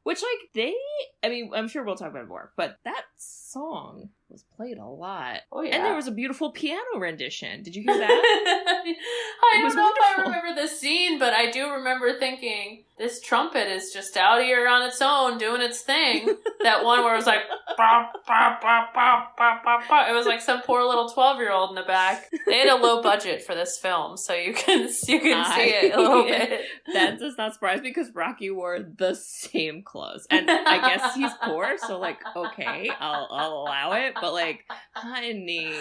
Which, I'm sure we'll talk about it more, but that song was played a lot. Oh, yeah. And there was a beautiful piano rendition. Did you hear that? I don't know if I remember the scene, but I do remember thinking, this trumpet is just out here on its own doing its thing. That one where it was like, bah, bah, bah, bah, bah, bah, bah. It was like some poor little 12-year-old in the back. They had a low budget for this film, so you can see it a little bit. That does not surprise me because Rocky wore the same clothes. And I guess he's poor, so okay, I'll allow it. But honey,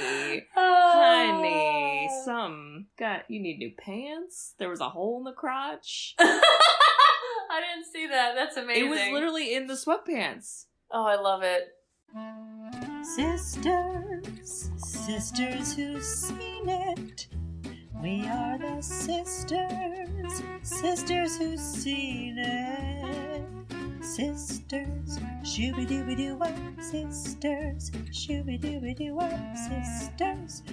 you need new pants. There was a hole in the crotch. I didn't see that. That's amazing. It was literally in the sweatpants. Oh, I love it. Sisters who've seen it. We are the sisters who've seen it. Sisters, shooby-dooby-doo-wop, sisters, shooby-dooby-doo-wop, sisters.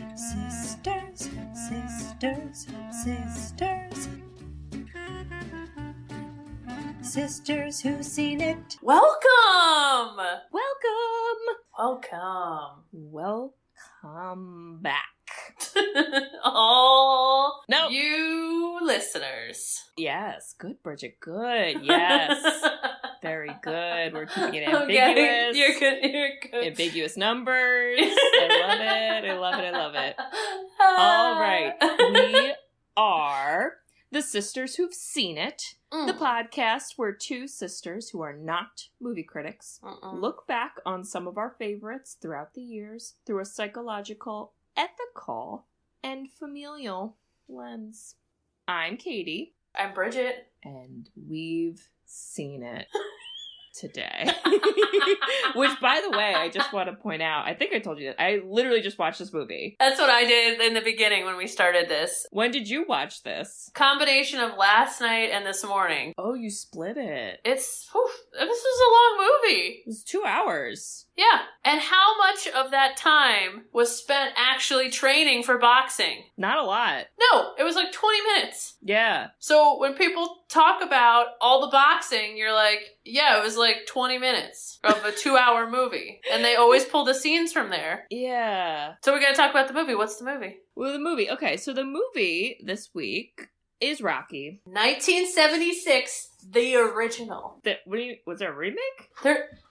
Sisters who've seen it. Welcome back. Oh, no, you listeners. Yes, good, Bridget, good. Yes, very good. We're keeping it ambiguous. Okay. You're good. Ambiguous numbers. I love it. All right, we are the Sisters Who've Seen It, the podcast where two sisters who are not movie critics look back on some of our favorites throughout the years through a psychological, ethical, and familial lens. I'm Katie. I'm Bridget. And we've seen it today. Which, by the way, I just want to point out, I think I told you that I literally just watched this movie. That's what I did in the beginning when we started this. When did you watch this? Combination of last night and this morning. Oh, you split it. This was a long movie. It was 2 hours. Yeah. And how much of that time was spent actually training for boxing? Not a lot. No, it was 20 minutes. Yeah. So when people talk about all the boxing, you're like, yeah, it was 20 minutes of a 2-hour movie. And they always pull the scenes from there. Yeah. So we gotta talk about the movie. What's the movie? Well, the movie. Okay, so the movie this week is Rocky. 1976, the original. Was there a remake?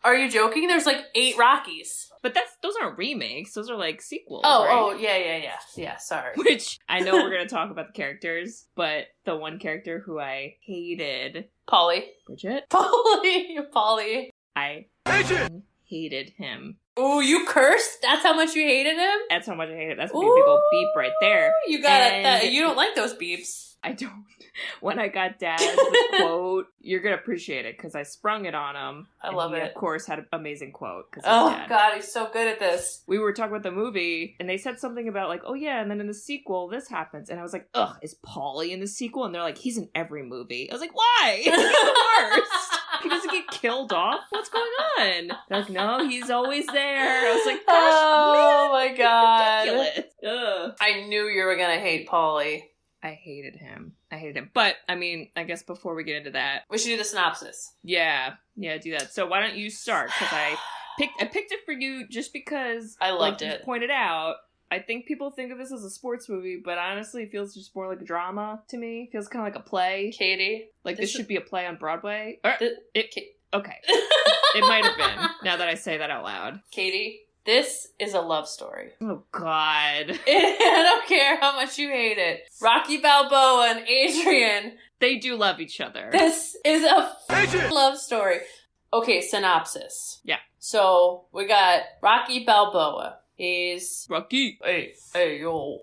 Are you joking? There's 8 Rockies. But those aren't remakes. Those are sequels. Oh, yeah. Yeah, sorry. Which I know we're going to talk about the characters, but the one character who I hated. Polly. Bridget? Polly. I hated him. Ooh, you cursed? That's how much you hated him? That's how much I hated him. That's going to be a big old beep right there. You got it. You don't like those beeps. I don't. When I got Dad's quote, you're going to appreciate it because I sprung it on him. I love it. He, of course, had an amazing quote. Oh, God, he's so good at this. We were talking about the movie, and they said something about, oh, yeah, and then in the sequel, this happens. And I was like, ugh, is Paulie in the sequel? And they're like, he's in every movie. I was like, why? He's the worst. He doesn't get killed off? What's going on? They're like, no, he's always there. I was like, gosh, oh, man, my God. ridiculous. Ugh. I knew you were going to hate Paulie. I hated him. But, I guess before we get into that... We should do the synopsis. Yeah, do that. So why don't you start? Because I picked it for you just because... I loved it. You pointed out, I think people think of this as a sports movie, but honestly it feels just more like a drama to me. It feels kind of like a play. Katie. This should be a play on Broadway. Okay. It might have been, now that I say that out loud. Katie. This is a love story. Oh, God. I don't care how much you hate it. Rocky Balboa and Adrian. They do love each other. This is a love story. Okay, synopsis. Yeah. So, we got Rocky Balboa. He's... Rocky. Hey, yo,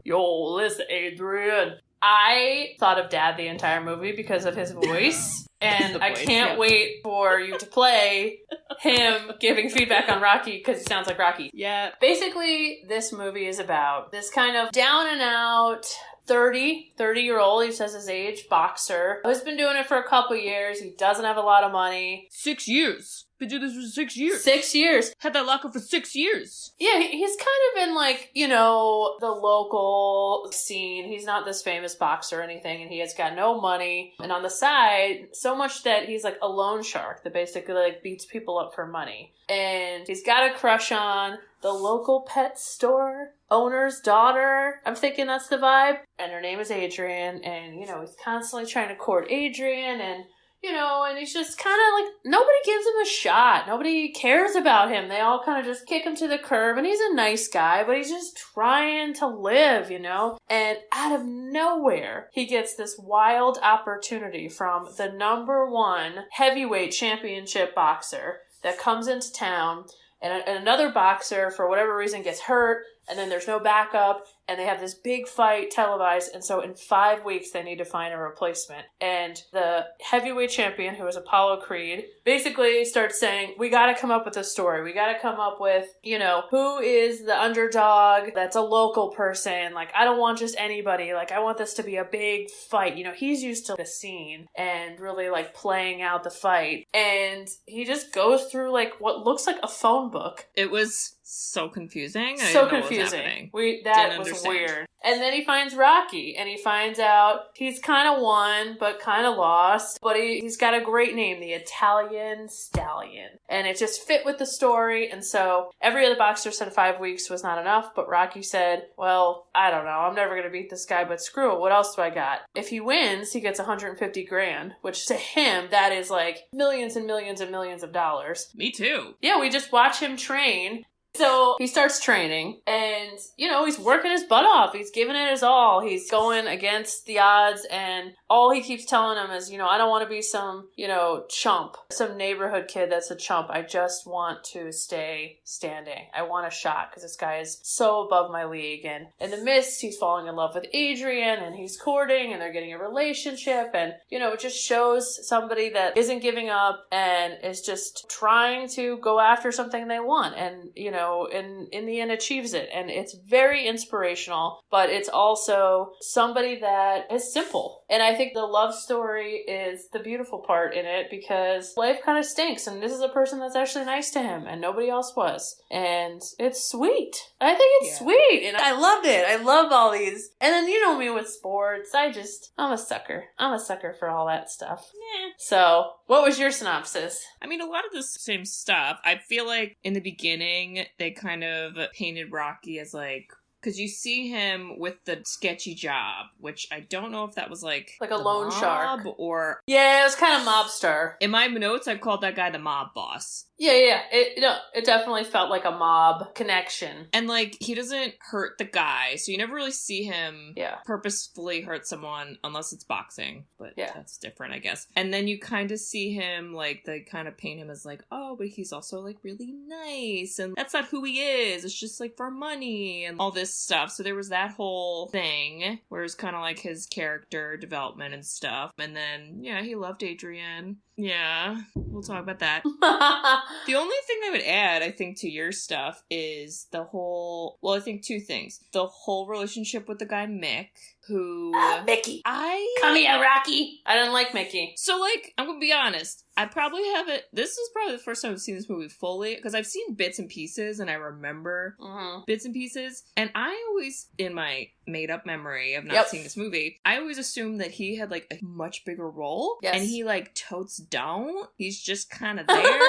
listen, Adrian. I thought of Dad the entire movie because of his voice. And I can't wait for you to play him giving feedback on Rocky because he sounds like Rocky. Yeah. Basically, this movie is about this kind of down and out 30-year-old, he says his age, boxer, who's been doing it for a couple years. He doesn't have a lot of money. 6 years. Been doing this for 6 years. 6 years. Had that locker for 6 years. Yeah, he's kind of in, like, you know, the local scene. He's not this famous boxer or anything, and he has got no money. And on the side, so much that he's like a loan shark that basically like beats people up for money. And he's got a crush on the local pet store owner's daughter. I'm thinking that's the vibe. And her name is Adrian, and, you know, he's constantly trying to court Adrian, and you know, and he's just kind of like, nobody gives him a shot. Nobody cares about him. They all kind of just kick him to the curb, and he's a nice guy, but he's just trying to live, you know? And out of nowhere, he gets this wild opportunity from the #1 heavyweight championship boxer that comes into town, and another boxer, for whatever reason, gets hurt, and then there's no backup, and they have this big fight televised, and so in 5 weeks they need to find a replacement. And the heavyweight champion, who is Apollo Creed, basically starts saying, we gotta come up with a story. We gotta come up with, you know, who is the underdog that's a local person. Like, I don't want just anybody. Like, I want this to be a big fight. You know, he's used to the scene and really, like, playing out the fight. And he just goes through, like, what looks like a phone book. It was so confusing. I So didn't know what was confusing. happening. That was weird. And then he finds Rocky, and he finds out he's kind of won, but kind of lost. But he's got a great name, the Italian Stallion. And it just fit with the story. And so every other boxer said 5 weeks was not enough. But Rocky said, well, I don't know. I'm never going to beat this guy, but screw it. What else do I got? If he wins, he gets $150,000, which to him, that is like millions and millions and millions of dollars. Me too. Yeah, we just watch him train. So he starts training, and, you know, he's working his butt off. He's giving it his all. He's going against the odds, and all he keeps telling him is, you know, I don't want to be some, you know, chump, some neighborhood kid that's a chump. I just want to stay standing. I want a shot, because this guy is so above my league. And in the midst, he's falling in love with Adrian, and he's courting, and they're getting a relationship. And, you know, it just shows somebody that isn't giving up and is just trying to go after something they want. And, you know, and in the end achieves it. And it's very inspirational, but it's also somebody that is simple. And I think the love story is the beautiful part in it, because life kind of stinks, and this is a person that's actually nice to him and nobody else was. And it's sweet. I think it's sweet. And I loved it. I love all these. And then, you know me with sports. I'm a sucker. I'm a sucker for all that stuff. Yeah. So what was your synopsis? I mean, a lot of the same stuff. I feel like in the beginning, they kind of painted Rocky as like, because you see him with the sketchy job, which I don't know if that was like a the loan shark. Or... Yeah, it was kind of mobster. In my notes, I've called that guy the mob boss. Yeah. It definitely felt like a mob connection. And, like, he doesn't hurt the guy, so you never really see him purposefully hurt someone unless it's boxing. But that's different, I guess. And then you kind of see him, like, they kind of paint him as, like, oh, but he's also, like, really nice. And that's not who he is. It's just, like, for money and all this stuff. So there was that whole thing where it was kind of like his character development and stuff. And then, yeah, he loved Adrian. Yeah, we'll talk about that. The only thing I would add, I think, to your stuff is the whole, well, I think 2 things. The whole relationship with the guy Mick, who... Mickey. Come here, Rocky. I didn't like Mickey. So, like, I'm gonna be honest. I probably haven't... This is probably the first time I've seen this movie fully, because I've seen bits and pieces, and I remember bits and pieces. And I always, in my made-up memory of not seeing this movie, I always assumed that he had, like, a much bigger role. Yes. And he, like, totes don't. He's just kind of there,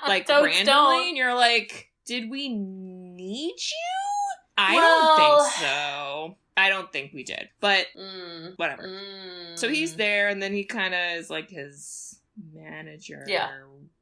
like, randomly, don't. And you're like, did we need you? I don't think so. I don't think we did, but whatever. So he's there, and then he kind of is like his manager. Yeah.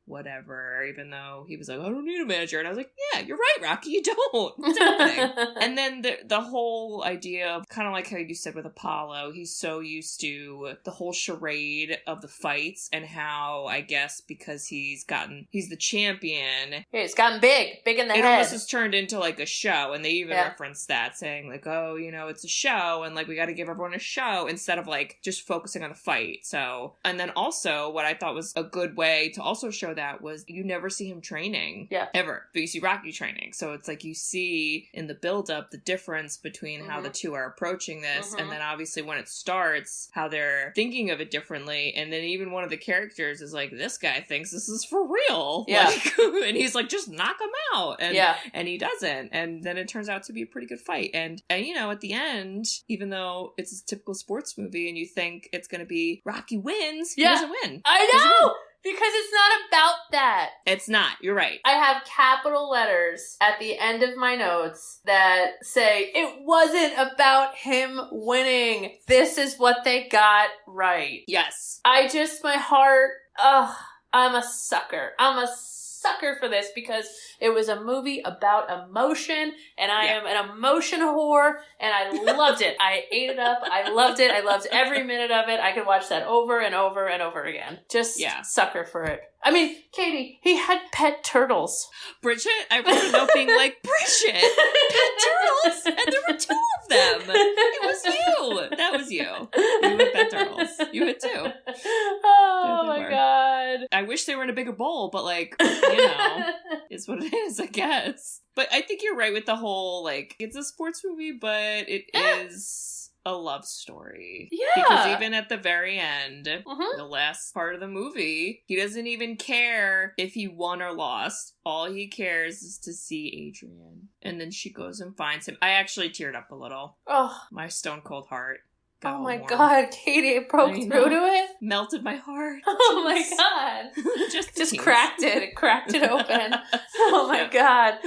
Whatever, even though he was like, I don't need a manager. And I was like, yeah, you're right, Rocky, you don't. It's happening. And then the whole idea of, kind of like how you said with Apollo, he's so used to the whole charade of the fights, and how, I guess, because he's the champion. Yeah, he's gotten big in the head. It almost has turned into like a show, and they even referenced that, saying like, oh, you know, it's a show, and like, we got to give everyone a show, instead of like, just focusing on the fight. So, and then also, what I thought was a good way to also show that was you never see him training. Yeah. Ever. But you see Rocky training. So it's like you see in the build-up the difference between how the two are approaching this, and then obviously when it starts, how they're thinking of it differently. And then even one of the characters is like, this guy thinks this is for real. Yeah. Like, and he's like, just knock him out. And he doesn't. And then it turns out to be a pretty good fight. And you know, at the end, even though it's a typical sports movie and you think it's going to be Rocky wins, he doesn't win. I know! Because it's not about that. It's not. You're right. I have capital letters at the end of my notes that say, it wasn't about him winning. This is what they got right. Yes. My heart, I'm a sucker. I'm a sucker for this because it was a movie about emotion, and I am an emotion whore, and I loved it. I ate it up. I loved it. I loved every minute of it. I could watch that over and over and over again. Just sucker for it. I mean, Katie, he had pet turtles. Bridget, I wrote a note being like, Bridget, pet turtles, and there were 2 of them. It was you. That was you. You had pet turtles. You had 2. Oh my God. I wish they were in a bigger bowl, but like, you know, it's what it is, I guess. But I think you're right with the whole, like, it's a sports movie, but it is a love story. Yeah. Because even at the very end, the last part of the movie, he doesn't even care if he won or lost. All he cares is to see Adrian. And then she goes and finds him. I actually teared up a little. Oh. My stone cold heart. Oh my God, Katie, it broke through to it? Melted my heart. Oh my God. just cracked it. It cracked it open. Oh my God.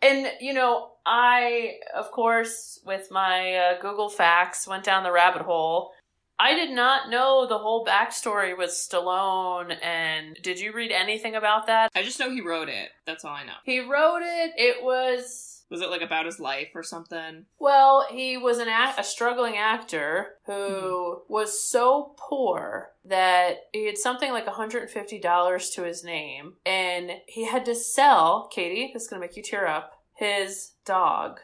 And, you know, I, of course, with my Google Facts, went down the rabbit hole. I did not know the whole backstory with Stallone, and did you read anything about that? I just know he wrote it. That's all I know. He wrote it. It was... Was it like about his life or something? Well, he was a struggling actor who was so poor that he had something like $150 to his name, and he had to sell, Katie, this is going to make you tear up, his dog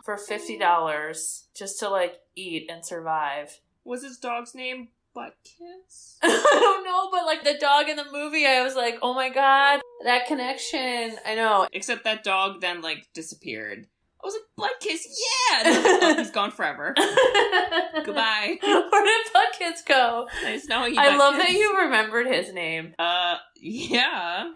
for $50 just to like eat and survive. Was his dog's name Butt Kiss? I don't know, but like the dog in the movie, I was like, oh my God, that connection. I know. Except that dog then like disappeared. I was like, Butt Kiss, yeah! And then, oh, he's gone forever. Goodbye. Where did Butt Kiss go? Nice knowing you, I love that you remembered his name. Yeah.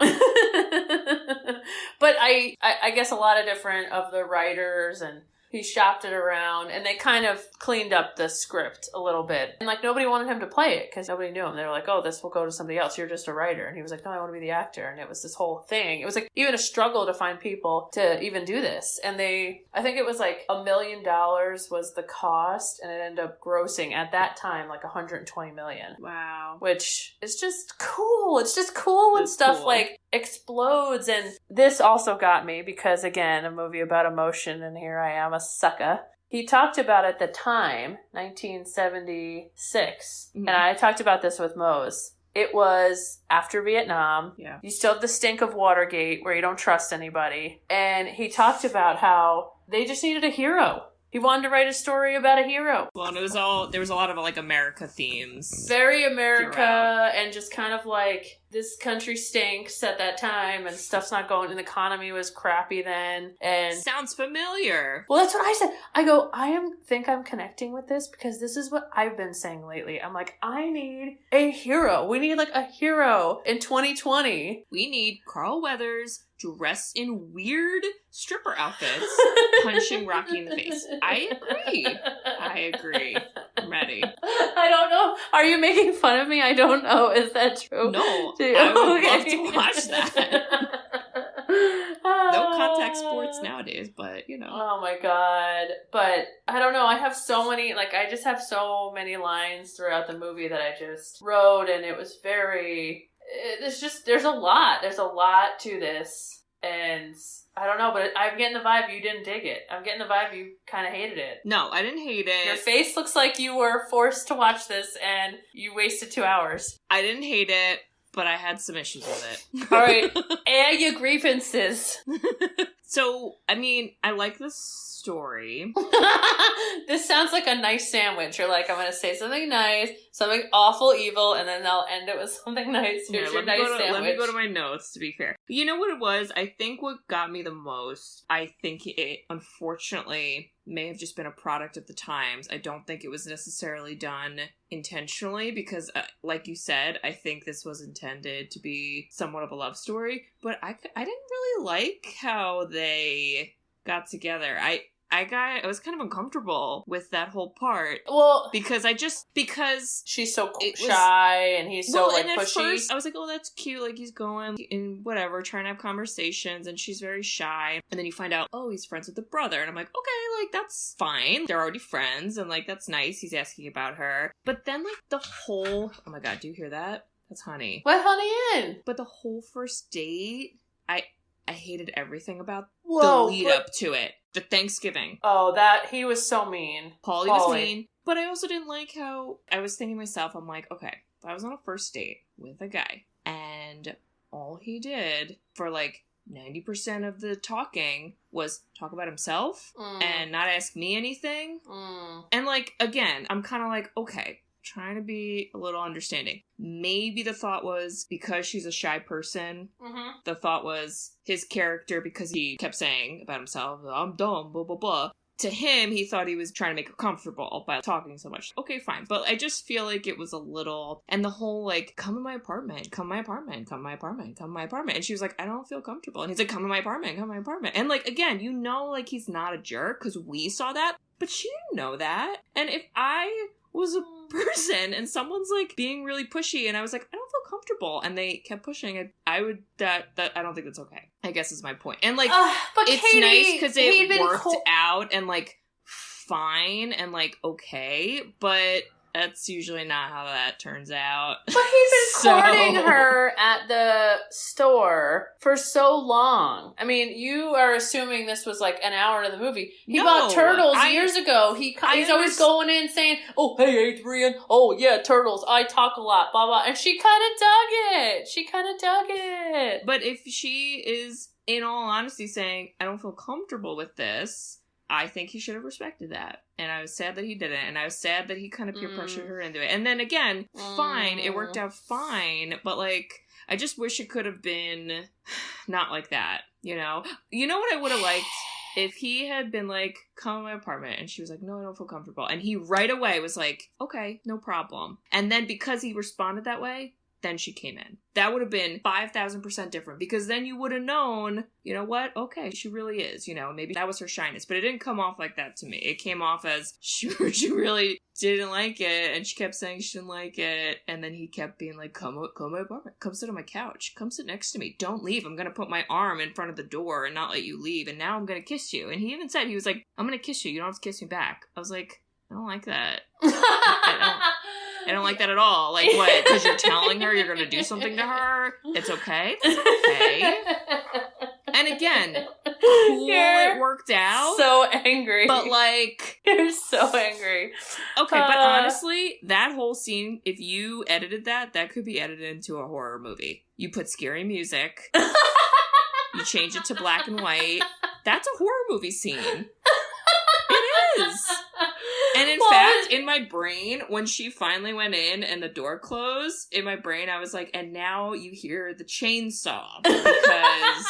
But I guess a lot of different of the writers, and he shopped it around, and they kind of cleaned up the script a little bit. And, like, nobody wanted him to play it because nobody knew him. They were like, oh, this will go to somebody else. You're just a writer. And he was like, no, I want to be the actor. And it was this whole thing. It was, like, even a struggle to find people to even do this. And I think it was, like, $1 million was the cost, and it ended up grossing, at that time, like, $120 million. Wow. Which is just cool. It's just cool when stuff, like, explodes. And this also got me because, again, a movie about emotion, and here I am, a sucker. He talked about at the time, 1976, and I talked about this with Mose. It was after Vietnam. Yeah. You still have the stink of Watergate where you don't trust anybody. And he talked about how they just needed a hero. He wanted to write a story about a hero. Well, and there was a lot of like America themes. Very America, and just kind of like this country stinks at that time, and stuff's not going, and the economy was crappy then. And sounds familiar. Well, that's what I said. I go, think I'm connecting with this because this is what I've been saying lately. I'm like, I need a hero. We need like a hero in 2020. We need Carl Weathers dressed in weird stripper outfits, punching Rocky in the face. I agree. I'm ready. I don't know. Are you making fun of me? I don't know. Is that true? No. I would love to watch that. No contact sports nowadays, but you know. Oh my God. But I don't know. I have so many, like, I just have so many lines throughout the movie that I just wrote, and it was very, there's a lot. There's a lot to this. And I don't know, but I'm getting the vibe you didn't dig it. I'm getting the vibe you kind of hated it. No, I didn't hate it. Your face looks like you were forced to watch this and you wasted 2 hours. I didn't hate it, but I had some issues with it. All right. Air your grievances. So, I mean, I like this story. This sounds like a nice sandwich. You're like, I'm going to say something nice, something awful evil, and then I'll end it with something nice. Here's your nice sandwich. Let me go to my notes, to be fair. You know what it was? I think what got me the most, I think it, unfortunately, may have just been a product of the times. I don't think it was necessarily done intentionally because, like you said, I think this was intended to be somewhat of a love story, but I didn't really like how they got together. I was kind of uncomfortable with that whole part. Well, because she's so shy and he's so like and pushy. At first, I was like, oh, that's cute. Like he's going and whatever, trying to have conversations, and she's very shy. And then you find out, oh, he's friends with the brother, and I'm like, okay, like that's fine. They're already friends, and like that's nice. He's asking about her, but then like the whole, oh my god, do you hear that? That's Honey. What Honey in? But the whole first date, I hated everything about the lead up to it. The Thanksgiving. Oh, that he was so mean. Paulie was mean. But I also didn't like how I was thinking to myself, I'm like, okay, if I was on a first date with a guy and all he did for like 90% of the talking was talk about himself and not ask me anything. And like, again, I'm kind of like, okay, trying to be a little understanding. Maybe the thought was because she's a shy person, the thought was his character, because he kept saying about himself, I'm dumb, blah, blah, blah. To him, he thought he was trying to make her comfortable by talking so much. Okay, fine. But I just feel like it was a little, and the whole like, come in my apartment, come to my apartment, come to my apartment, come to my apartment. And she was like, I don't feel comfortable. And he's like, come to my apartment, come to my apartment. And like, again, you know, like he's not a jerk because we saw that, but she didn't know that. And if I was a person and someone's like being really pushy and I was like, I don't feel comfortable, and they kept pushing, I would that I don't think that's okay, I guess is my point. And like but it's Katie, nice because it worked out and like fine and like okay, but that's usually not how that turns out. But he's been courting her at the store for so long. I mean, you are assuming this was like an hour into the movie. He bought turtles years ago. He's always going in saying, oh, hey, Adrian. Oh, yeah, turtles. I talk a lot, blah, blah. And she kind of dug it. But if she is, in all honesty, saying, I don't feel comfortable with this, I think he should have respected that. And I was sad that he didn't. And I was sad that he kind of peer pressured her into it. And then again, fine. It worked out fine. But like, I just wish it could have been not like that, you know? You know what I would have liked? If he had been like, come to my apartment. And she was like, no, I don't feel comfortable. And he right away was like, okay, no problem. And then because he responded that way, then she came in. That would have been 5,000% different, because then you would have known, you know what? Okay, she really is, you know, maybe that was her shyness, but it didn't come off like that to me. It came off as she really didn't like it, and she kept saying she didn't like it, and then he kept being like, come to my apartment, come sit on my couch, come sit next to me, don't leave, I'm gonna put my arm in front of the door and not let you leave, and now I'm gonna kiss you. And he even said, he was like, I'm gonna kiss you, you don't have to kiss me back. I was like, I don't like that. I don't like that at all. Like, what? Because you're telling her you're going to do something to her? It's okay. It's okay. And again, cool, it worked out. So angry. But like... You're so angry. Okay, but honestly, that whole scene, if you edited that could be edited into a horror movie. You put scary music. You change it to black and white. That's a horror movie scene. It is. And in fact, in my brain, when she finally went in and the door closed, in my brain I was like, and now you hear the chainsaw, because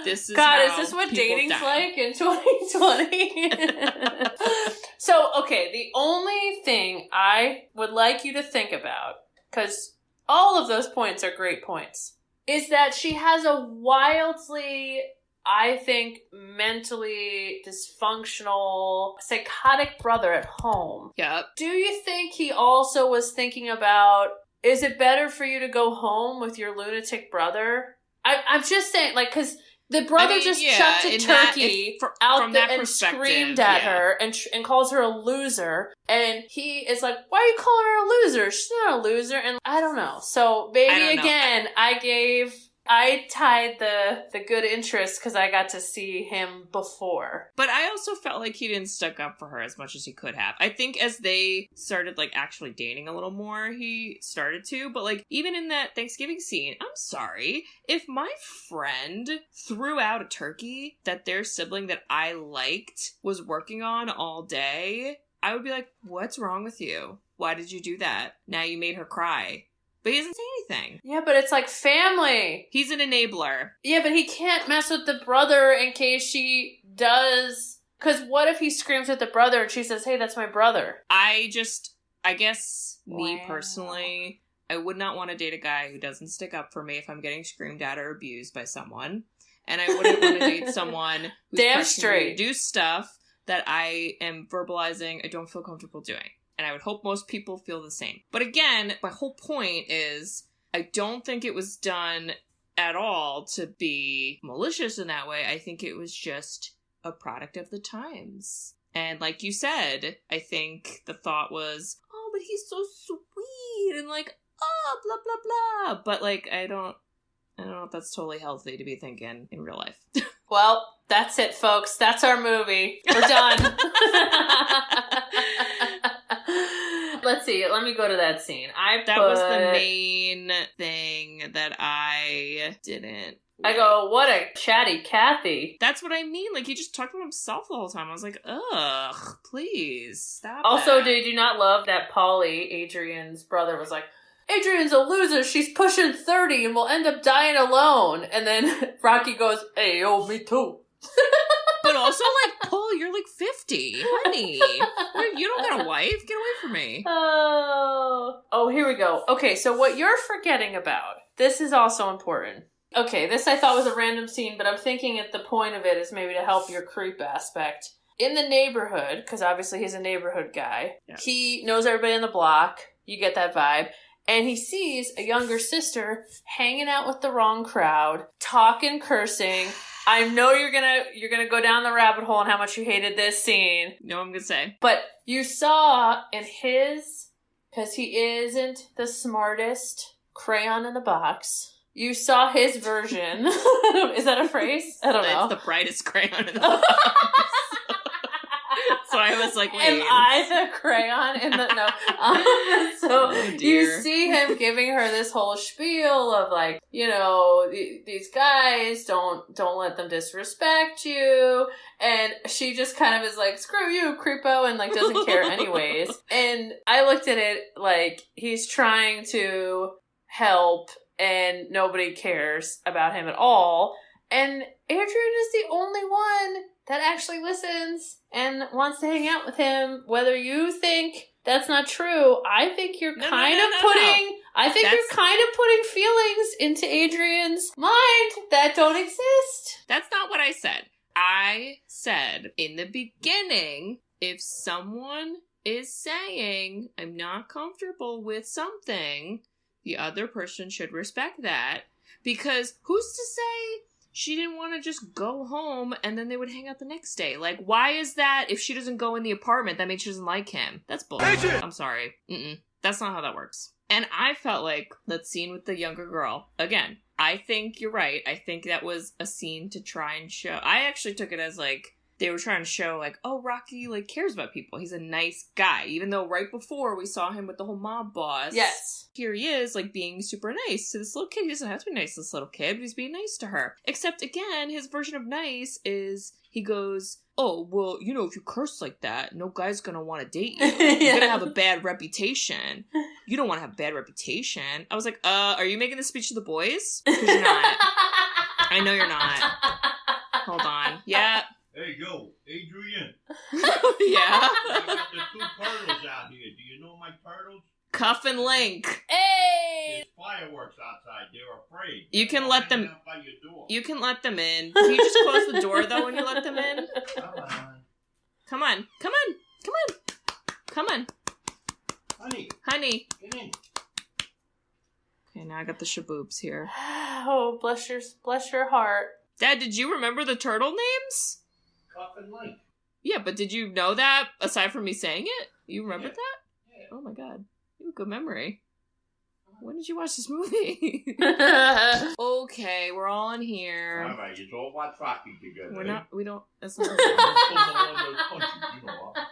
this is is this what dating's like in 2020? So, okay, the only thing I would like you to think about, because all of those points are great points, is that she has a wildly, I think, mentally dysfunctional, psychotic brother at home. Yep. Do you think he also was thinking about, is it better for you to go home with your lunatic brother? I'm just saying, like, because the brother chucked a turkey out there and screamed at her and calls her a loser. And he is like, why are you calling her a loser? She's not a loser. And I don't know. So maybe, again, I gave I tied the good interest because I got to see him before. But I also felt like he didn't stick up for her as much as he could have. I think as they started, like, actually dating a little more, he started to. But, like, even in that Thanksgiving scene, I'm sorry. If my friend threw out a turkey that their sibling that I liked was working on all day, I would be like, what's wrong with you? Why did you do that? Now you made her cry. But he doesn't say anything. Yeah, but it's like family. He's an enabler. Yeah, but he can't mess with the brother in case she does. Because what if he screams at the brother and she says, hey, that's my brother? I guess, me personally, I would not want to date a guy who doesn't stick up for me if I'm getting screamed at or abused by someone. And I wouldn't want to date someone who's pressuring me to do stuff that I am verbalizing I don't feel comfortable doing. And I would hope most people feel the same. But again, my whole point is I don't think it was done at all to be malicious in that way. I think it was just a product of the times. And like you said, I think the thought was, oh, but he's so sweet and like, oh, blah, blah, blah. But like, I don't know if that's totally healthy to be thinking in real life. Well, that's it, folks. That's our movie. We're done. Let's see. Let me go to that scene. That was the main thing that I didn't. I go, what a chatty Kathy. That's what I mean. Like, he just talked about himself the whole time. I was like, ugh, please, stop Also, that. did you not love that Polly, Adrian's brother, was like, Adrian's a loser. She's pushing 30 and will end up dying alone. And then Rocky goes, hey, yo, me too. But also, like, Paul, you're like 50. Honey, you don't got a wife. Get away from me. Oh, here we go. Okay, so what you're forgetting about, this is also important. Okay, this I thought was a random scene, but I'm thinking at the point of it is maybe to help your creep aspect. In the neighborhood, because obviously he's a neighborhood guy, He knows everybody in the block. You get that vibe. And he sees a younger sister hanging out with the wrong crowd, talking, cursing. I know you're gonna go down the rabbit hole on how much you hated this scene. No, I'm gonna say. But you saw in his, because he isn't the smartest crayon in the box, you saw his version. Is that a phrase? I don't know. It's the brightest crayon in the box. So I was like, wait. Am I the crayon in the... No. So you see him giving her this whole spiel of like, you know, these guys, don't let them disrespect you. And she just kind of is like, screw you, creepo, and like doesn't care anyways. And I looked at it like he's trying to help and nobody cares about him at all. And Adrian is the only one that actually listens and wants to hang out with him. Whether you think that's not true, I think you're kind of putting feelings into Adrian's mind that don't exist. That's not what I said. I said in the beginning, if someone is saying, I'm not comfortable with something, the other person should respect that. Because who's to say she didn't want to just go home and then they would hang out the next day? Like, why is that if she doesn't go in the apartment, that means she doesn't like him? That's bullshit. I'm sorry. That's not how that works. And I felt like that scene with the younger girl, again, I think you're right. I think that was a scene to try and show. I actually took it as like, they were trying to show like, oh, Rocky like cares about people. He's a nice guy. Even though right before we saw him with the whole mob boss. Yes. Here he is like being super nice to this little kid. He doesn't have to be nice to this little kid, but he's being nice to her. Except again, his version of nice is he goes, oh, well, you know, if you curse like that, no guy's gonna want to date you. You're gonna have a bad reputation. You don't want to have a bad reputation. I was like, are you making this speech to the boys? Because you're not. I know you're not. Hold on. Yeah. Hey, yo, Adrian. Yeah? I got the two turtles out here. Do you know my turtles? Cuff and Link. Hey! There's fireworks outside. They're afraid. You can They're let them... hanging out by your door. You can let them in. Can you just close the door, though, when you let them in? Come on. Come on. Come on. Come on. Come on. Honey. Get in. Okay, now I got the shaboobs here. Oh, bless your heart. Dad, did you remember the turtle names? Cuff and Link. Yeah, but did you know that aside from me saying it? You remembered that? Yeah. Oh my god. You have a good memory. Come When did you watch this movie? Okay, we're all in here. All right, you all watch Rocky together. We're not. We don't. That's not.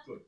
Good.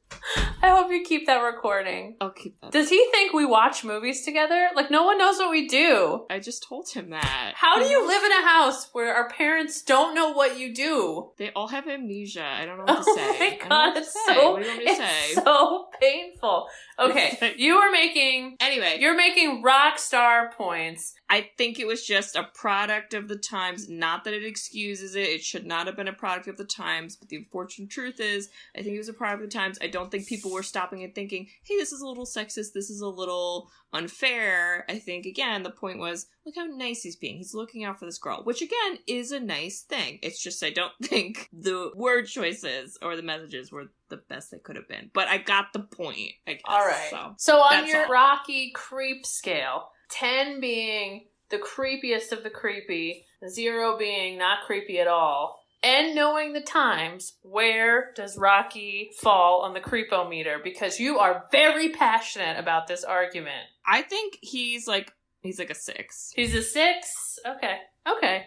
I hope you keep that recording. I'll keep that. Does he think we watch movies together? Like, no one knows what we do. I just told him that. How do you live in a house where our parents don't know what you do? They all have amnesia. I don't know what to say. Oh my I don't know god, what to it's say. so, What do you want me to say? it's so painful. Okay, you are making... Anyway, You're making rock star points. I think it was just a product of the times. Not that it excuses it. It should not have been a product of the times. But the unfortunate truth is, I think it was a product of the times. I don't think people were stopping and thinking, hey, this is a little sexist. This is a little unfair. I think, again, the point was, look how nice he's being. He's looking out for this girl, which, again, is a nice thing. It's just I don't think the word choices or the messages were the best they could have been. But I got the point, I guess. All right. So on that's your all. Rocky creep scale, 10 being the creepiest of the creepy, 0 being not creepy at all, and knowing the times, where does Rocky fall on the creepometer? Because you are very passionate about this argument. I think he's like a 6. He's a 6? Okay.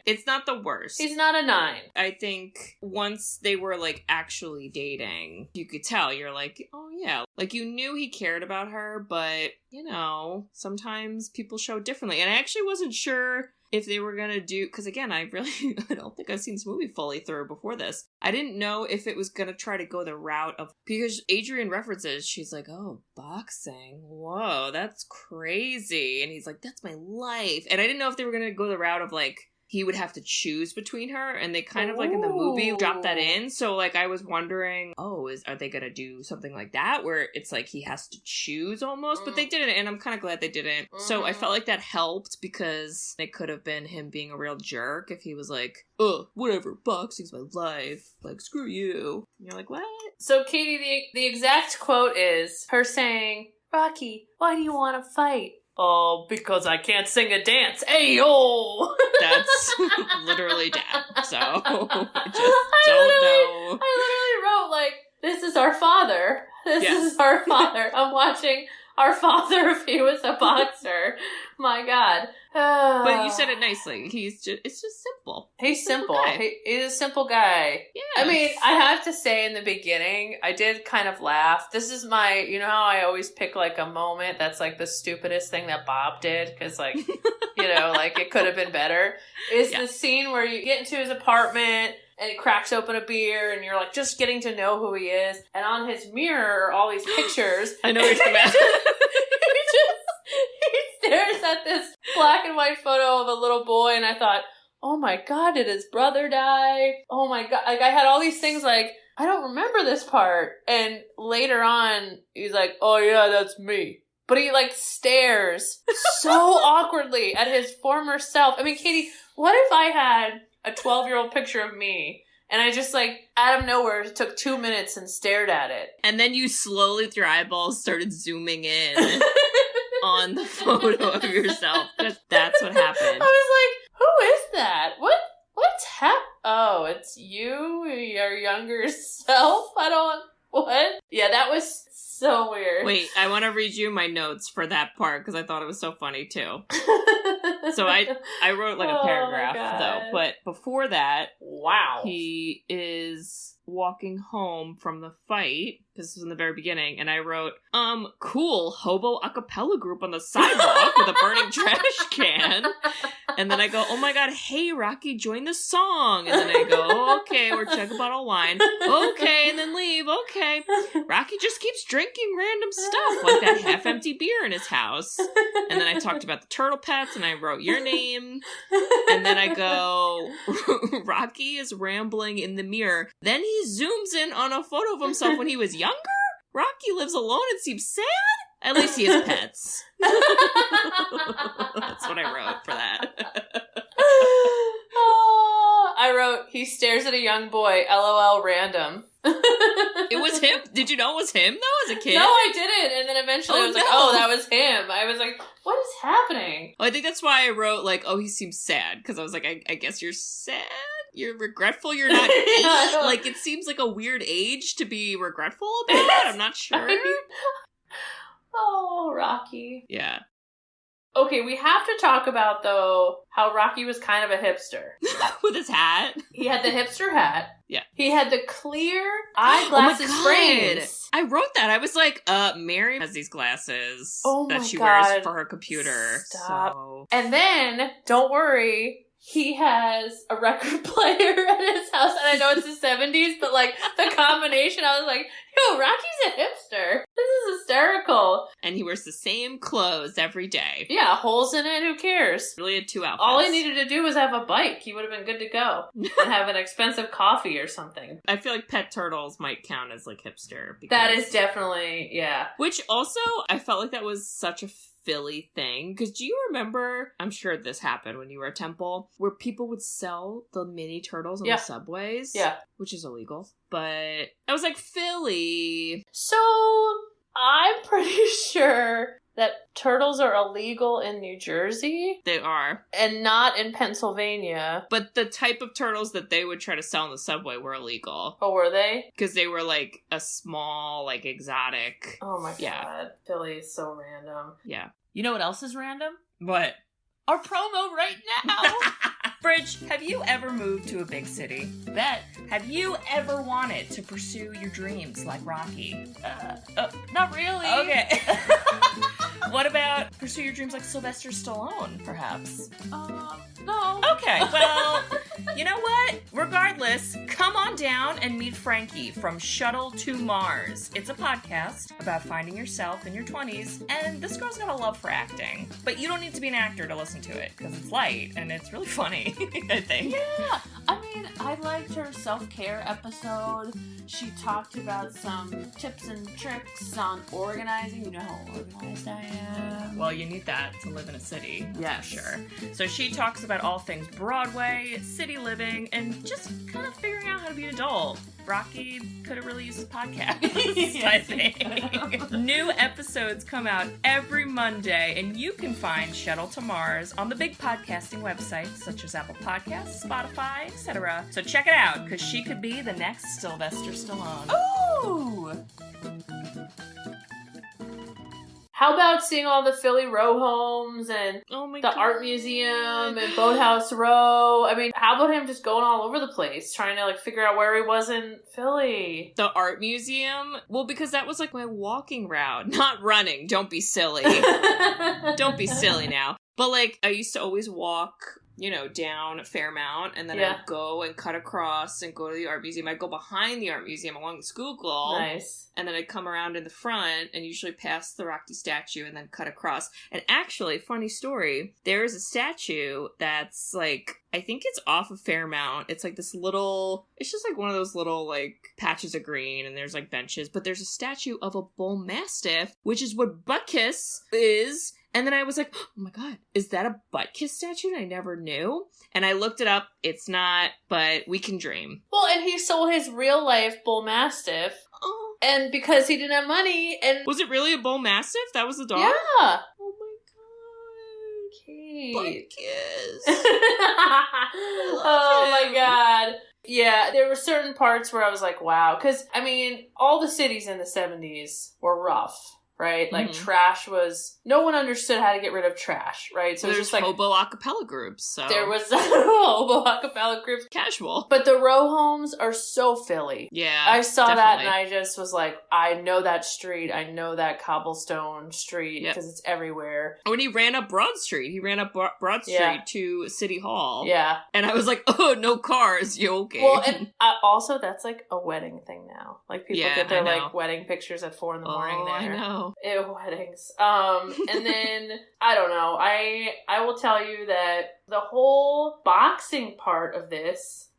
It's not the worst. He's not a 9. I think once they were, like, actually dating, you could tell. You're like, oh, yeah. Like, you knew he cared about her, but, you know, sometimes people show differently. And I actually wasn't sure if they were gonna do... Because, again, I don't think I've seen this movie fully through before this. I didn't know if it was gonna try to go the route of... Because Adrian references, she's like, oh, boxing? Whoa, that's crazy. And he's like, that's my life. And I didn't know if they were gonna go the route of, like, he would have to choose between her, and they kind of, like, in the movie, dropped that in. So, like, I was wondering, are they gonna do something like that, where it's, like, he has to choose, almost? But they didn't, and I'm kind of glad they didn't. So I felt like that helped, because it could have been him being a real jerk if he was like, whatever, boxing's my life. Like, screw you. And you're like, what? So, Katie, the exact quote is her saying, Rocky, why do you want to fight? Oh, because I can't sing a dance. Ayo! That's literally Dad. So, I just don't know. I literally wrote, like, this is our father. This Yes. is our father. I'm watching our father if he was a boxer. My God. But you said it nicely. It's just simple. He's simple. Okay. He's a simple guy. Yeah. I mean, I have to say in the beginning, I did kind of laugh. This is you know how I always pick, like, a moment that's, like, the stupidest thing that Bob did? Because, like, you know, like, it could have been better. Is the scene where you get into his apartment and he cracks open a beer and you're, like, just getting to know who he is. And on his mirror are all these pictures. I know what you're talking about. He stares at this black and white photo of a little boy, and I thought, oh my God, did his brother die? Oh my God. Like, I had all these things like, I don't remember this part. And later on, he's like, oh yeah, that's me. But he, like, stares so awkwardly at his former self. I mean, Katie, what if I had a 12-year-old picture of me and I just, like, out of nowhere took 2 minutes and stared at it? And then you slowly, with your eyeballs, started zooming in on the photo of yourself. That's what happened. I was like, who is that? What's happened? Oh, it's you, your younger self? What? Yeah, that was so weird. Wait, I want to read you my notes for that part, because I thought it was so funny, too. So I wrote, like, a paragraph, though. But before that, wow, he is walking home from the fight, because this was in the very beginning, and I wrote, cool hobo a cappella group on the sidewalk with a burning trash can. And then I go, oh my God, hey, Rocky, join the song. And then I go, oh, okay, or chug a bottle of wine. Okay, and then leave. Okay. Rocky just keeps drinking random stuff, like that half-empty beer in his house. And then I talked about the turtle pets, and I wrote your name. And then I go, Rocky is rambling in the mirror. Then he zooms in on a photo of himself when he was younger? Rocky lives alone and seems sad? At least he has pets. That's what I wrote for that. I wrote, he stares at a young boy, LOL random. It was him? Did you know it was him, though, as a kid? No, I didn't. And then eventually I was like, oh, that was him. I was like, what is happening? Well, I think that's why I wrote, like, oh, he seems sad. Because I was like, I guess you're sad? You're regretful you're not 8? Like, it seems like a weird age to be regretful about it. I'm not sure. Oh, Rocky. Yeah. Okay, we have to talk about, though, how Rocky was kind of a hipster. With his hat. He had the hipster hat. Yeah. He had the clear eyeglasses frames. I wrote that. I was like, Mary has these glasses that she God. wears for her computer. Stop. So. And then, don't worry, he has a record player at his house. And I know it's the 70s, but like the combination, I was like, yo, Rocky's a hipster. This is hysterical. And he wears the same clothes every day. Yeah, holes in it, who cares? Really had 2 outfits. All he needed to do was have a bike. He would have been good to go. And have an expensive coffee or something. I feel like pet turtles might count as like hipster. Because... That is definitely, yeah. Which also, I felt like that was such a Philly thing. Because do you remember, I'm sure this happened when you were at Temple, where people would sell the mini turtles on the subways? Yeah. Which is illegal. But I was like, Philly. So, I'm pretty sure that turtles are illegal in New Jersey. They are. And not in Pennsylvania. But the type of turtles that they would try to sell on the subway were illegal. Oh, were they? Because they were like a small, like exotic. Oh my god. Philly is so random. Yeah. You know what else is random? What? Our promo right now! Bridge, have you ever moved to a big city? Bet. Have you ever wanted to pursue your dreams like Rocky? Not really. Okay. What about pursue your dreams like Sylvester Stallone, perhaps? No. Okay, well, you know what? Regardless, come on down and meet Frankie from Shuttle to Mars. It's a podcast about finding yourself in your 20s, and this girl's got a love for acting. But you don't need to be an actor to listen to it, because it's light, and it's really funny, I think. Yeah. I mean, I liked her self-care episode. She talked about some tips and tricks on organizing. You know how organized I am. Well, you need that to live in a city. Yes. For sure. So she talks about all things Broadway, city living, and just kind of figuring out how to be an adult. Rocky could have really used a podcast, I think. New episodes come out every Monday, and you can find Shuttle to Mars on the big podcasting websites such as Apple Podcasts, Spotify, etc. So check it out, because she could be the next Sylvester Stallone. Ooh! How about seeing all the Philly row homes and the art museum and Boathouse Row? I mean, how about him just going all over the place, trying to like figure out where he was in Philly? The art museum? Well, because that was like my walking route, not running. Don't be silly. Don't be silly now. But like, I used to always walk, you know, down Fairmount, and then I'd go and cut across and go to the art museum. I'd go behind the art museum along the Schuylkill. Nice. And then I'd come around in the front and usually pass the Rocky statue and then cut across. And actually, funny story, there is a statue that's like, I think it's off of Fairmount. It's like this little, it's just like one of those little like patches of green, and there's like benches. But there's a statue of a bull mastiff, which is what Butt Kiss is. And then I was like, oh my god, is that a Butt Kiss statue? And I never knew. And I looked it up. It's not, but we can dream. Well, and he sold his real life bull mastiff. Oh. And because he didn't have money, and Was it really a bull mastiff? That was the dog? yeah. Oh my god. Kate. Butt Kiss. Oh my him. god. Yeah, there were certain parts where I was like, wow. Because, I mean, all the cities in the 70s were rough, right? Like, trash was... No one understood how to get rid of trash, right? So There's it was just like... hobo acapella groups, so... There was hobo acapella groups. Casual. But the row homes are so Philly. Yeah, I saw that definitely. and I just was like, I know that street. I know that cobblestone street because it's everywhere. When he ran up Broad Street, Broad Street to City Hall. Yeah. And I was like, oh, no cars. You okay? Well, and also that's like a wedding thing now. Like people get their I know. like wedding pictures at 4 a.m. there. I know. Ew, weddings. And then I don't know. I will tell you that the whole boxing part of this.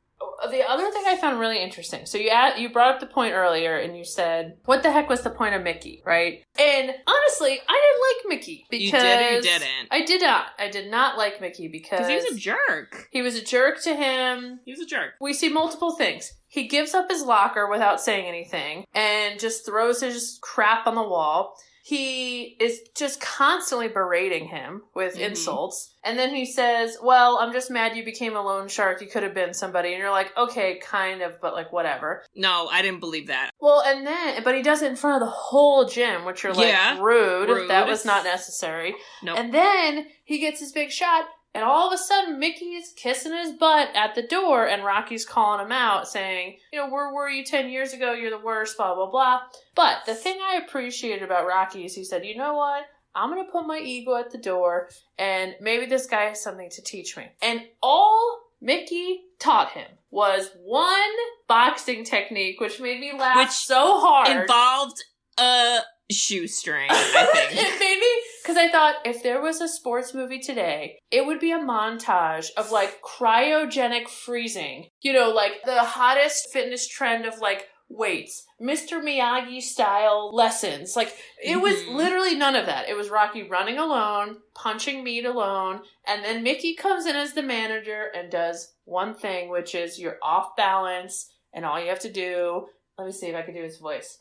The other thing I found really interesting. So you brought up the point earlier, and you said, "What the heck was the point of Mickey?" Right? And honestly, I didn't like Mickey because You did or you didn't? I did not. I did not like Mickey because he was a jerk. He was a jerk to him. He was a jerk. We see multiple things. He gives up his locker without saying anything and just throws his crap on the wall. he is just constantly berating him with insults. And then he says, well, I'm just mad you became a loan shark. You could have been somebody. And you're like, okay, kind of, but like, whatever. No, I didn't believe that. Well, and then, but he does it in front of the whole gym, which you're like, rude. That was not necessary. Nope. And then he gets his big shot. And all of a sudden, Mickey's kissing his butt at the door, and Rocky's calling him out, saying, you know, where were you 10 years ago? You're the worst, blah, blah, blah. But the thing I appreciated about Rocky is he said, you know what? I'm going to put my ego at the door, and maybe this guy has something to teach me. And all Mickey taught him was one boxing technique, which made me laugh so hard. Involved a shoestring, I think. It made me, because I thought if there was a sports movie today, it would be a montage of like cryogenic freezing. You know, like the hottest fitness trend of like weights, Mr. Miyagi style lessons. Like it was literally none of that. It was Rocky running alone, punching meat alone, and then Mickey comes in as the manager and does one thing, which is you're off balance, and all you have to do, let me see if I can do his voice.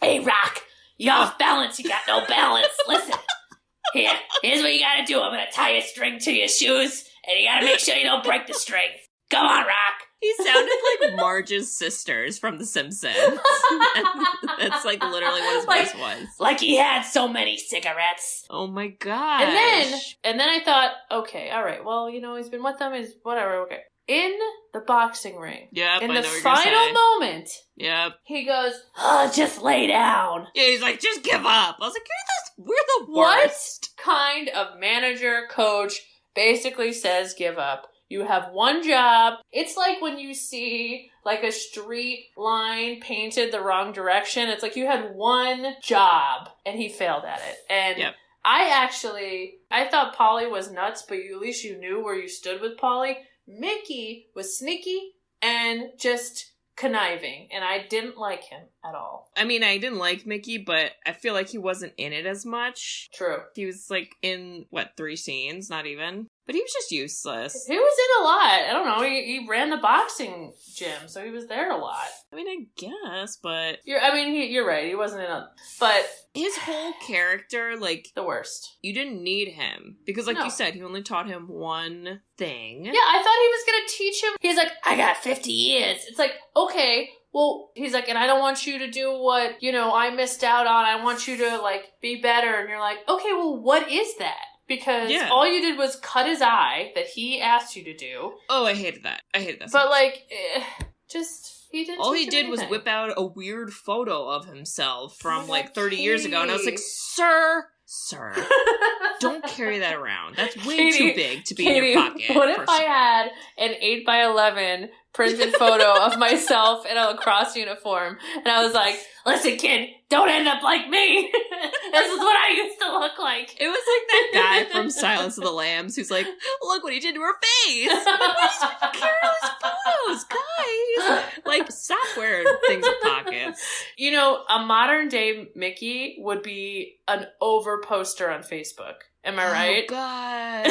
Hey, Rock! You're off balance. You got no balance. Listen, here's what you gotta do. I'm gonna tie a string to your shoes, and you gotta make sure you don't break the string. Come on, Rock. He sounded like Marge's sisters from The Simpsons. That's like literally what his voice was. Like he had so many cigarettes. Oh my god. And then I thought, okay, all right. Well, you know, he's been with them. He's whatever. Okay. In the boxing ring, in the final moment, he goes, "Oh, just lay down." Yeah, he's like, "Just give up." I was like, "We're the worst." What kind of manager, coach basically says give up? You have one job. It's like when you see like a street line painted the wrong direction. It's like you had one job and he failed at it. And I thought Polly was nuts, but at least you knew where you stood with Polly. Mickey was sneaky and just conniving, and I didn't like him at all. I mean, I didn't like Mickey, but I feel like he wasn't in it as much. True. He was like in, 3 scenes? Not even. But he was just useless. He was in a lot. I don't know. He ran the boxing gym, so he was there a lot. I mean, I guess, but... You're right. He wasn't in a... But... His whole character, the worst. You didn't need him. Because you said, he only taught him one thing. Yeah, I thought he was going to teach him... He's like, I got 50 years. It's like, okay... Well, he's like, and I don't want you to do what, I missed out on. I want you to, be better. And you're like, okay, well, what is that? Because all you did was cut his eye that he asked you to do. Oh, I hated that. But, he didn't all teach he did him was anything. whip out a weird photo of himself from, 30 years ago. And I was like, Sir, don't carry that around. That's way too big to be in your pocket. What if I had an 8x11 printed photo of myself in a lacrosse uniform, and I was like, listen, kid, don't end up like me. This is what I used to look like. It was like that guy from Silence of the Lambs who's like, look what he did to her face. Like, carry all his photos, guys. Stop wearing things in pockets. A modern day Mickey would be an over poster on Facebook. Am I right? Oh, God.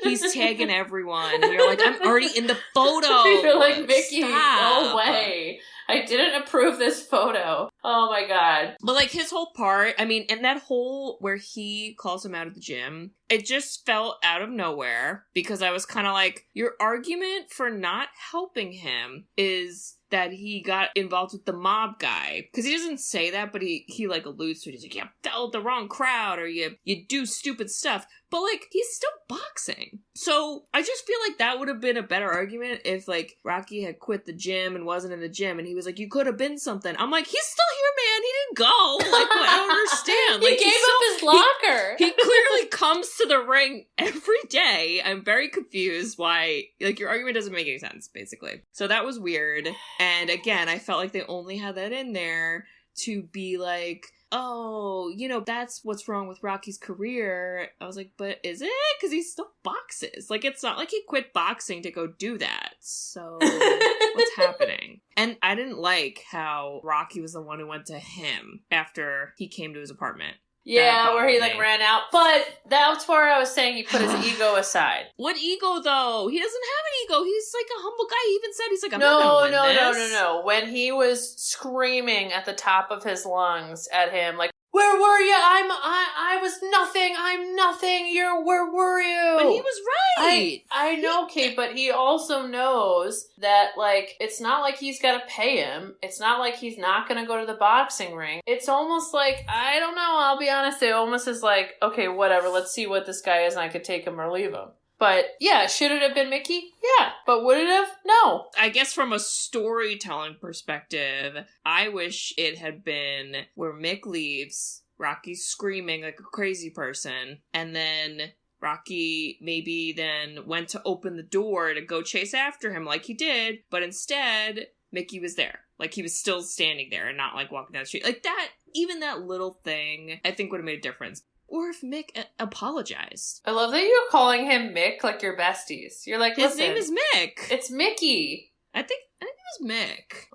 He's tagging everyone. And you're like, I'm already in the photo. You're like, Mickey, stop. no way. I didn't approve this photo. Oh, my God. But, his whole part, and that whole where he calls him out at the gym, it just felt out of nowhere because I was kind of like, your argument for not helping him is that he got involved with the mob guy. Because he doesn't say that, but he alludes to it. He's like, you followed the wrong crowd, or you do stupid stuff. But, he's still boxing. So, I just feel like that would have been a better argument if, Rocky had quit the gym and wasn't in the gym, and he was like, you could have been something. I'm like, he's still here, man. He didn't go. I don't understand. He gave up his locker. He clearly comes to the ring every day. I'm very confused why, your argument doesn't make any sense, basically. So that was weird. And again, I felt like they only had that in there to be like, oh, that's what's wrong with Rocky's career. I was like, but is it? Because he still boxes. It's not like he quit boxing to go do that. So what's happening? And I didn't like how Rocky was the one who went to him after he came to his apartment. Yeah, where he ran out. But that's where I was saying he put his ego aside. What ego, though? He doesn't have an ego. He's a humble guy. He even said, he's like, I'm not gonna win this. No. When he was screaming at the top of his lungs at him, where were you? I was nothing. I'm nothing. Where were you? But he was right. I know, Kate, but he also knows that, like, it's not like he's got to pay him. It's not like he's not going to go to the boxing ring. It's almost like, I don't know, I'll be honest, it almost is like, okay, whatever, let's see what this guy is and I could take him or leave him. But, yeah, should it have been Mickey? Yeah. But would it have? No. I guess from a storytelling perspective, I wish it had been where Mick leaves, Rocky's screaming like a crazy person, and then Rocky maybe then went to open the door to go chase after him like he did, but instead, Mickey was there. Like, he was still standing there and not, like, walking down the street. Like, that, even that little thing, I think would have made a difference. Or if Mick apologized. I love that you're calling him Mick like your besties. You're like, his name is Mick. It's Mickey. I think it was Mick.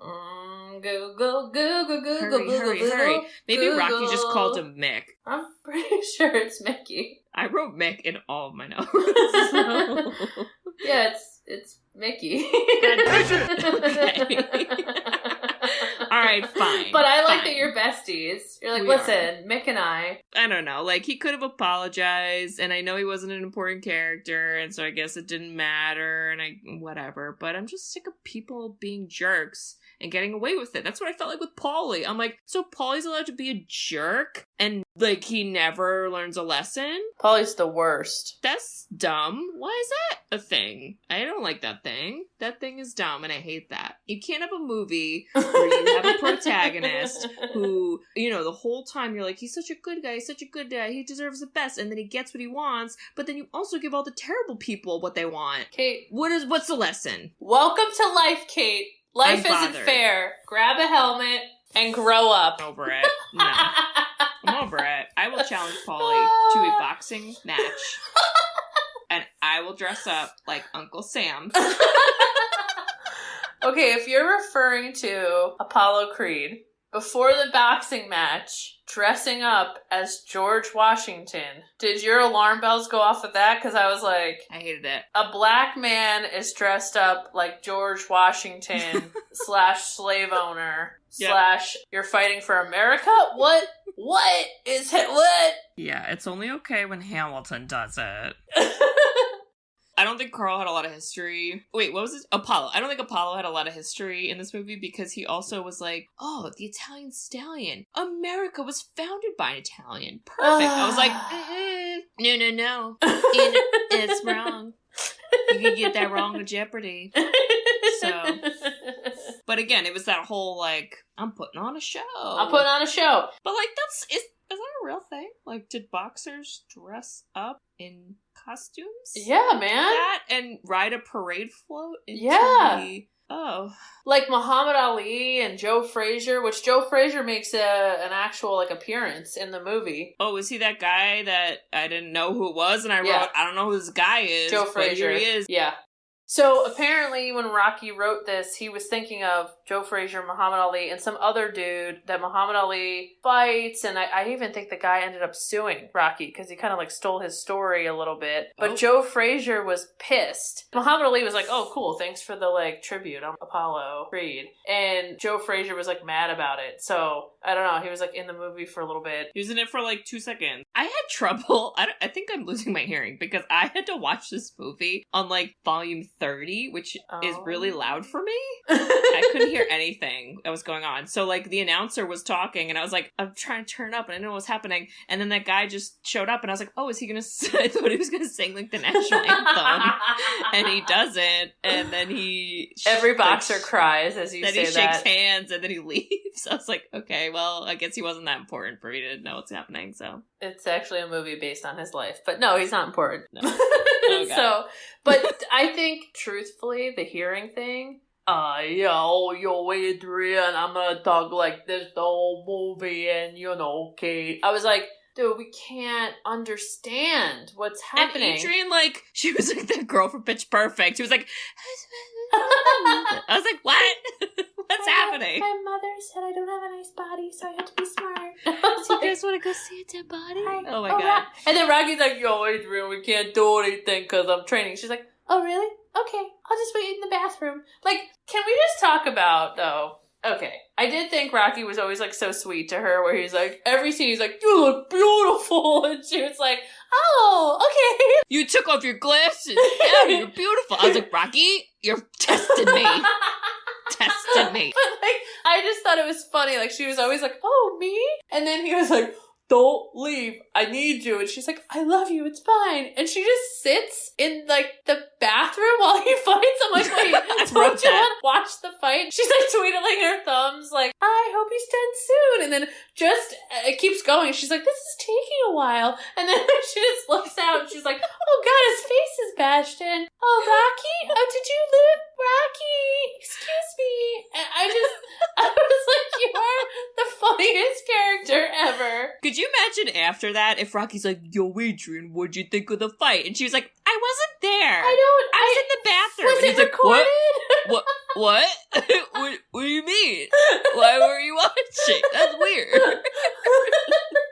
Go. Hurry. Maybe Rocky just called him Mick. I'm pretty sure it's Mickey. I wrote Mick in all of my notes. So. Yeah, it's Mickey. All right, fine. But I like that you're besties. You're like, listen, Mick and I don't know. Like, he could have apologized, and I know he wasn't an important character, and so I guess it didn't matter, and whatever. But I'm just sick of people being jerks and getting away with it. That's what I felt like with Paulie. I'm like, so Paulie's allowed to be a jerk, and, like, he never learns a lesson? Paulie's the worst. That's dumb. Why is that a thing? I don't like that thing. That thing is dumb, and I hate that. You can't have a movie where you have a protagonist who, you know, the whole time you're like, he's such a good guy, he deserves the best, and then he gets what he wants, but then you also give all the terrible people what they want. Kate. What's the lesson? Welcome to life, Kate. Life isn't fair. Grab a helmet and grow up. I'm over it. No. I'm over it. I will challenge Paulie to a boxing match. And I will dress up like Uncle Sam. Okay, if you're referring to Apollo Creed, before the boxing match, dressing up as George Washington, did your alarm bells go off at that? Because I was like... I hated it. A black man is dressed up like George Washington / slave owner / you're fighting for America? What is it? What? Yeah, it's only okay when Hamilton does it. I don't think Carl had a lot of history. Wait, what was this? Apollo. I don't think Apollo had a lot of history in this movie because he also was like, oh, the Italian stallion. America was founded by an Italian. Perfect. I was like, no. It's wrong. You can get that wrong with Jeopardy. So, but again, it was that whole, like, I'm putting on a show. But like, is that a real thing? Like, did boxers dress up in costumes? Yeah, man. That and ride a parade float into like Muhammad Ali and Joe Frazier, which Joe Frazier makes an actual, like, appearance in the movie. Oh, is he that guy that I didn't know who it was and I wrote, I don't know who this guy is. Joe Frazier. Here he is. Yeah. So apparently when Rocky wrote this, he was thinking of Joe Frazier, Muhammad Ali, and some other dude that Muhammad Ali fights. And I even think the guy ended up suing Rocky because he kind of like stole his story a little bit. But Joe Frazier was pissed. Muhammad Ali was like, oh, cool. Thanks for the like tribute on Apollo Creed. And Joe Frazier was like mad about it. So I don't know. He was like in the movie for a little bit. He was in it for like 2 seconds. I had trouble. I think I'm losing my hearing because I had to watch this movie on like volume 30, which is really loud for me. I couldn't hear anything that was going on. So like the announcer was talking and I was like, I'm trying to turn it up and I didn't know what was happening. And then that guy just showed up and I was like, oh, is he going to, I thought he was going to sing like the national anthem and he doesn't. And then every boxer cries as you say that. Then he shakes hands and then he leaves. I was like, okay, well, I guess he wasn't that important for me to know what's happening. So it's actually a movie based on his life, but no, he's not important. No. Oh, so, but I think truthfully, the hearing thing, yo, Adrian, I'm gonna talk like this the whole movie, and Kate. I was like, dude, we can't understand what's happening. And Adrian, like, she was like the girl from Pitch Perfect. She was like, I was like, what? What's happening? My mother said I don't have a nice body, so I have to be smart. So you guys want to go see a dead body? Oh my god. And then Rocky's like, yo, Adrian, we can't do anything because I'm training. She's like, oh, really? Okay, I'll just wait in the bathroom. Like, can we just talk about, though, Okay. I did think Rocky was always, like, so sweet to her, where he's like, every scene he's like, you look beautiful. And she was like, oh, okay. You took off your glasses. Yeah, you're beautiful. I was like, Rocky, you're testing me. Testing me. But, like, I just thought it was funny. Like, she was always like, oh, me? And then he was like, don't leave. I need you. And she's like, I love you. It's fine. And she just sits in, like, the bathroom while he fights. I'm like, wait, don't you want to watch the fight? She's, like, twiddling her thumbs, like, I hope he's dead soon. And then just, it keeps going. She's like, this is taking a while. And then she just looks out and she's like, oh, God, his face is bashed in. Oh, Rocky? Oh, did you live? Rocky? Excuse me. And I was like, you are the funniest character ever. Could you imagine after that if Rocky's like, yo, Adrian, what'd you think of the fight? And she was like, I wasn't there. I was in the bathroom. Was and it he's recorded? Like, what? What do you mean? Why were you watching? That's weird.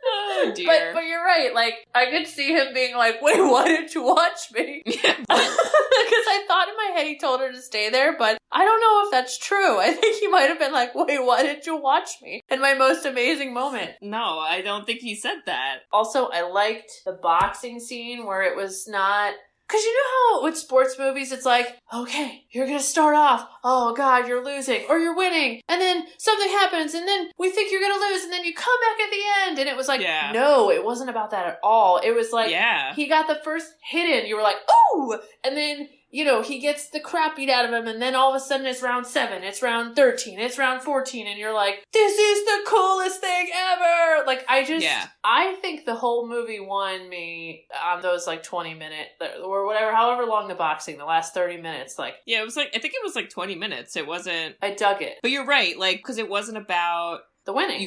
Oh, dear. But you're right. Like, I could see him being like, wait, why didn't you watch me? Yeah. Because I thought in my head he told her to stay there, but I don't know if that's true. I think he might have been like, wait, why didn't you watch me? In my most amazing moment. No, I don't think he said that. Also, I liked the boxing scene where it was not... Because you know how with sports movies, it's like, okay, you're going to start off. Oh, God, you're losing or you're winning. And then something happens and then we think you're going to lose and then you come back at the end. And it was like, no, it wasn't about that at all. It was like, he got the first hit in. You were like, oh! And then, you know, he gets the crap beat out of him. And then all of a sudden it's round 7. It's round 13. It's round 14. And you're like, this is the coolest thing ever. Like, I think the whole movie won me on those like 20 minute or whatever, however long the boxing, the last 30 minutes. Like, yeah, it was like, I think it was like 20 minutes. It wasn't. I dug it. But you're right. Like, because it wasn't about the winning.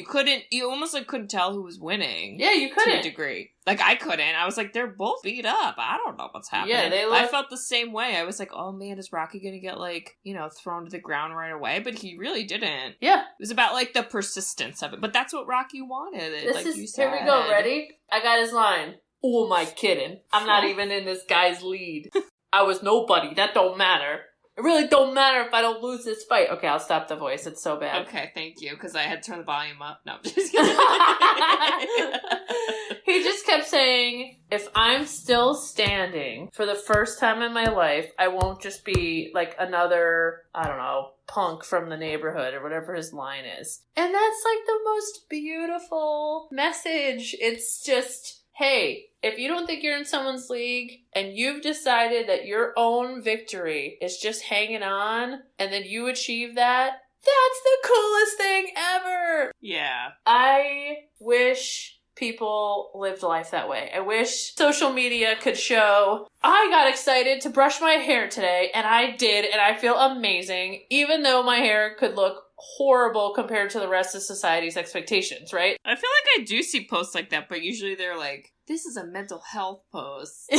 You almost like couldn't tell who was winning. Yeah, you couldn't. To a degree. Like, I couldn't. I was like, they're both beat up. I don't know what's happening. Yeah, I felt the same way. I was like, oh man, is Rocky gonna get like, you know, thrown to the ground right away? But he really didn't. Yeah. It was about like the persistence of it. But that's what Rocky wanted. Here we go. Ready? I got his line. Oh, am I kidding? I'm not even in this guy's lead. I was nobody. That don't matter. It really don't matter if I don't lose this fight. Okay, I'll stop the voice. It's so bad. Okay, thank you, because I had to turn the volume up. No, I'm just kidding. He just kept saying, if I'm still standing for the first time in my life, I won't just be like another, I don't know, punk from the neighborhood or whatever his line is. And that's like the most beautiful message. It's just, hey, if you don't think you're in someone's league and you've decided that your own victory is just hanging on and then you achieve that, that's the coolest thing ever. Yeah. I wish people lived life that way. I wish social media could show, I got excited to brush my hair today and I did and I feel amazing even though my hair could look horrible compared to the rest of society's expectations, right? I feel like I do see posts like that, but usually they're like, this is a mental health post.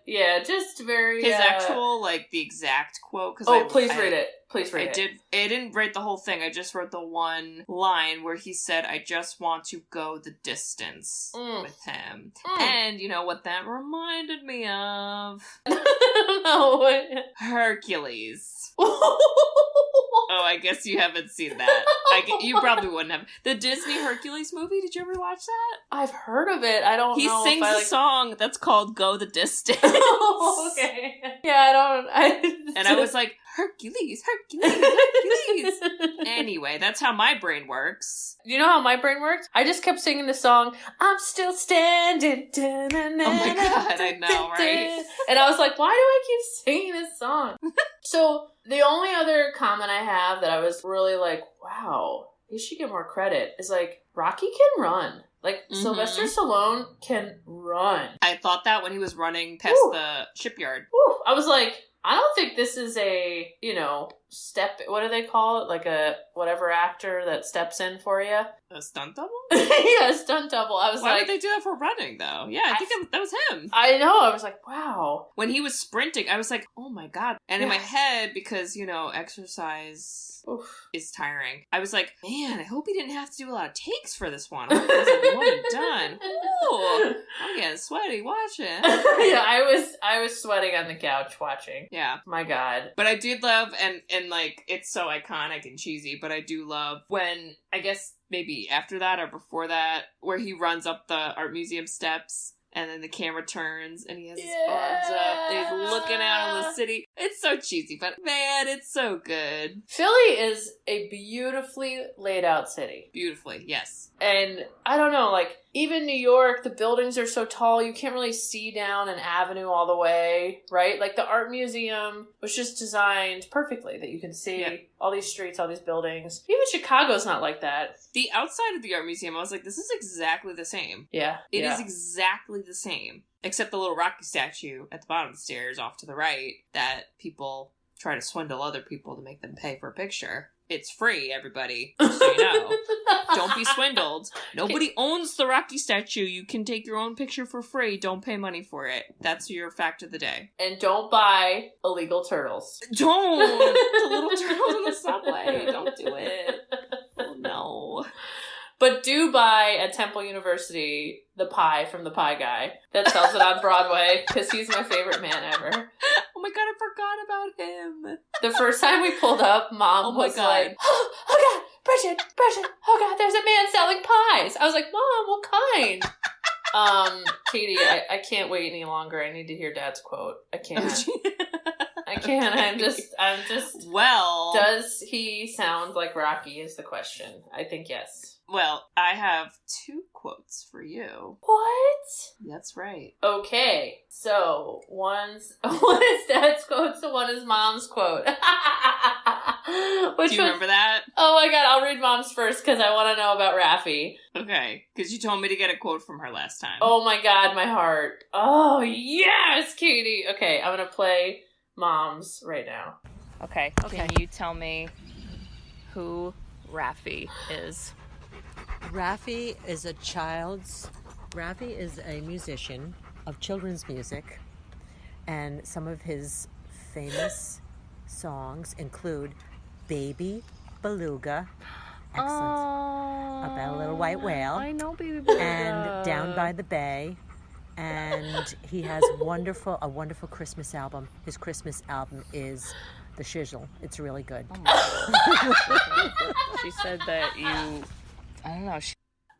Yeah, just very... His actual, like, the exact quote. Please read it. Please read it. I didn't write the whole thing. I just wrote the one line where he said, I just want to go the distance with him. And you know what that reminded me of? No. Hercules. Oh, I guess you haven't seen that. You probably wouldn't have. The Disney Hercules movie, did you ever watch that? I've heard of it. I don't know. He sings a song that's called Go the Distance. Oh, okay. Yeah, And I was like, Hercules. Anyway, that's how my brain works. You know how my brain works? I just kept singing the song, I'm still standing. Oh my God, I know, right? And I was like, why do I keep singing this song? So the only other comment I have that I was really like, wow, he should get more credit is like, Rocky can run. Like, Sylvester Stallone can run. I thought that when he was running past the shipyard. I was like, I don't think this is a, step, what do they call it? Like a whatever actor that steps in for you. A stunt double? Yeah, a stunt double. I was Why would they do that for running, though? Yeah, I think that was him. I know. I was like, wow. When he was sprinting, I was like, oh my God. And in my head, because, exercise is tiring. I was like, man, I hope he didn't have to do a lot of takes for this one. I hope it was like one and done. Ooh, I'm getting sweaty watching. Yeah, I was sweating on the couch watching. Yeah. My God. But I did love, and like, it's so iconic and cheesy, but I do love when, I guess maybe after that or before that, where he runs up the art museum steps. And then the camera turns, and he has his arms up, and he's looking out on the city. It's so cheesy, but man, it's so good. Philly is a beautifully laid out city. Beautifully, yes. And I don't know, like, even New York, the buildings are so tall, you can't really see down an avenue all the way, right? Like, the art museum was just designed perfectly that you can see all these streets, all these buildings. Even Chicago's not like that. The outside of the art museum, I was like, this is exactly the same. Yeah. It is exactly the same. Except the little Rocky statue at the bottom of the stairs off to the right that people try to swindle other people to make them pay for a picture. It's free, everybody, just so you know. Don't be swindled. Nobody owns the Rocky statue. You can take your own picture for free. Don't pay money for it. That's your fact of the day. And don't buy illegal turtles. Don't! The little turtles in the subway. Don't do it. Oh, no. But do buy at Temple University the pie from the Pie Guy that sells it on Broadway, because he's my favorite man ever. Oh my God, I forgot about him. The first time we pulled up, Mom was like, oh God, Bridget, oh God, there's a man selling pies. I was like, Mom, what kind? Katie, I can't wait any longer. I need to hear Dad's quote. I can't. I can't. I'm just. Well. Does he sound like Rocky is the question. I think yes. Well, I have 2 quotes for you. What? That's right. Okay, so one is Dad's quote, so one is Mom's quote. Do you remember that? Oh my God, I'll read Mom's first because I want to know about Raffi. Okay, because you told me to get a quote from her last time. Oh my God, my heart. Oh yes, Katie. Okay, I'm gonna play Mom's right now. Okay. Can you tell me who Raffi is? Raffi is a musician of children's music, and some of his famous songs include Baby Beluga, excellent, about a little white whale. I know Baby Beluga. And Down by the Bay, and he has a wonderful Christmas album. His Christmas album is The Shizzle. It's really good. Oh she said that you... I don't know.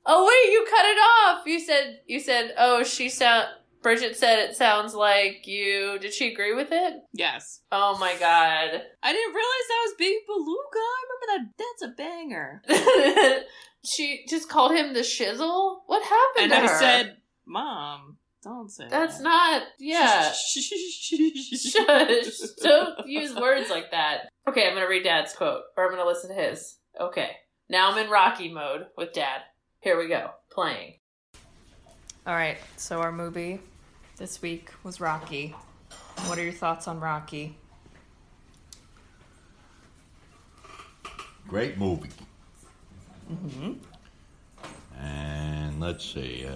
Oh wait, you cut it off. You said. Oh, Bridget said it sounds like you. Did she agree with it? Yes. Oh my God. I didn't realize that was Baby Beluga. I remember that. That's a banger. She just called him the shizzle? What happened to her? And I said, Mom, don't say That's that. not, yeah. Shush. Don't use words like that. Okay, I'm going to read Dad's quote, or I'm going to listen to his. Okay. Now I'm in Rocky mode with Dad. Here we go. Playing. All right, so our movie this week was Rocky. What are your thoughts on Rocky? Great movie. Mm-hmm. And let's see.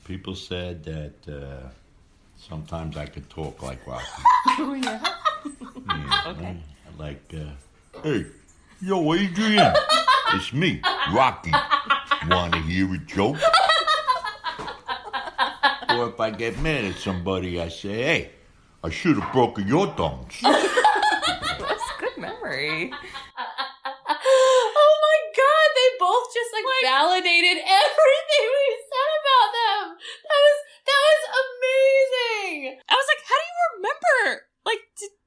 People said that sometimes I could talk like Rocky. Oh, yeah? Yeah, Okay. Like, hey, yo, Adrian, it's me, Rocky. Want to hear a joke? Or if I get mad at somebody, I say, hey, I should have broken your thumbs. That's good memory. Oh my God, they both just like validated everything we said about them. That was amazing. I was like, how do you remember? Like,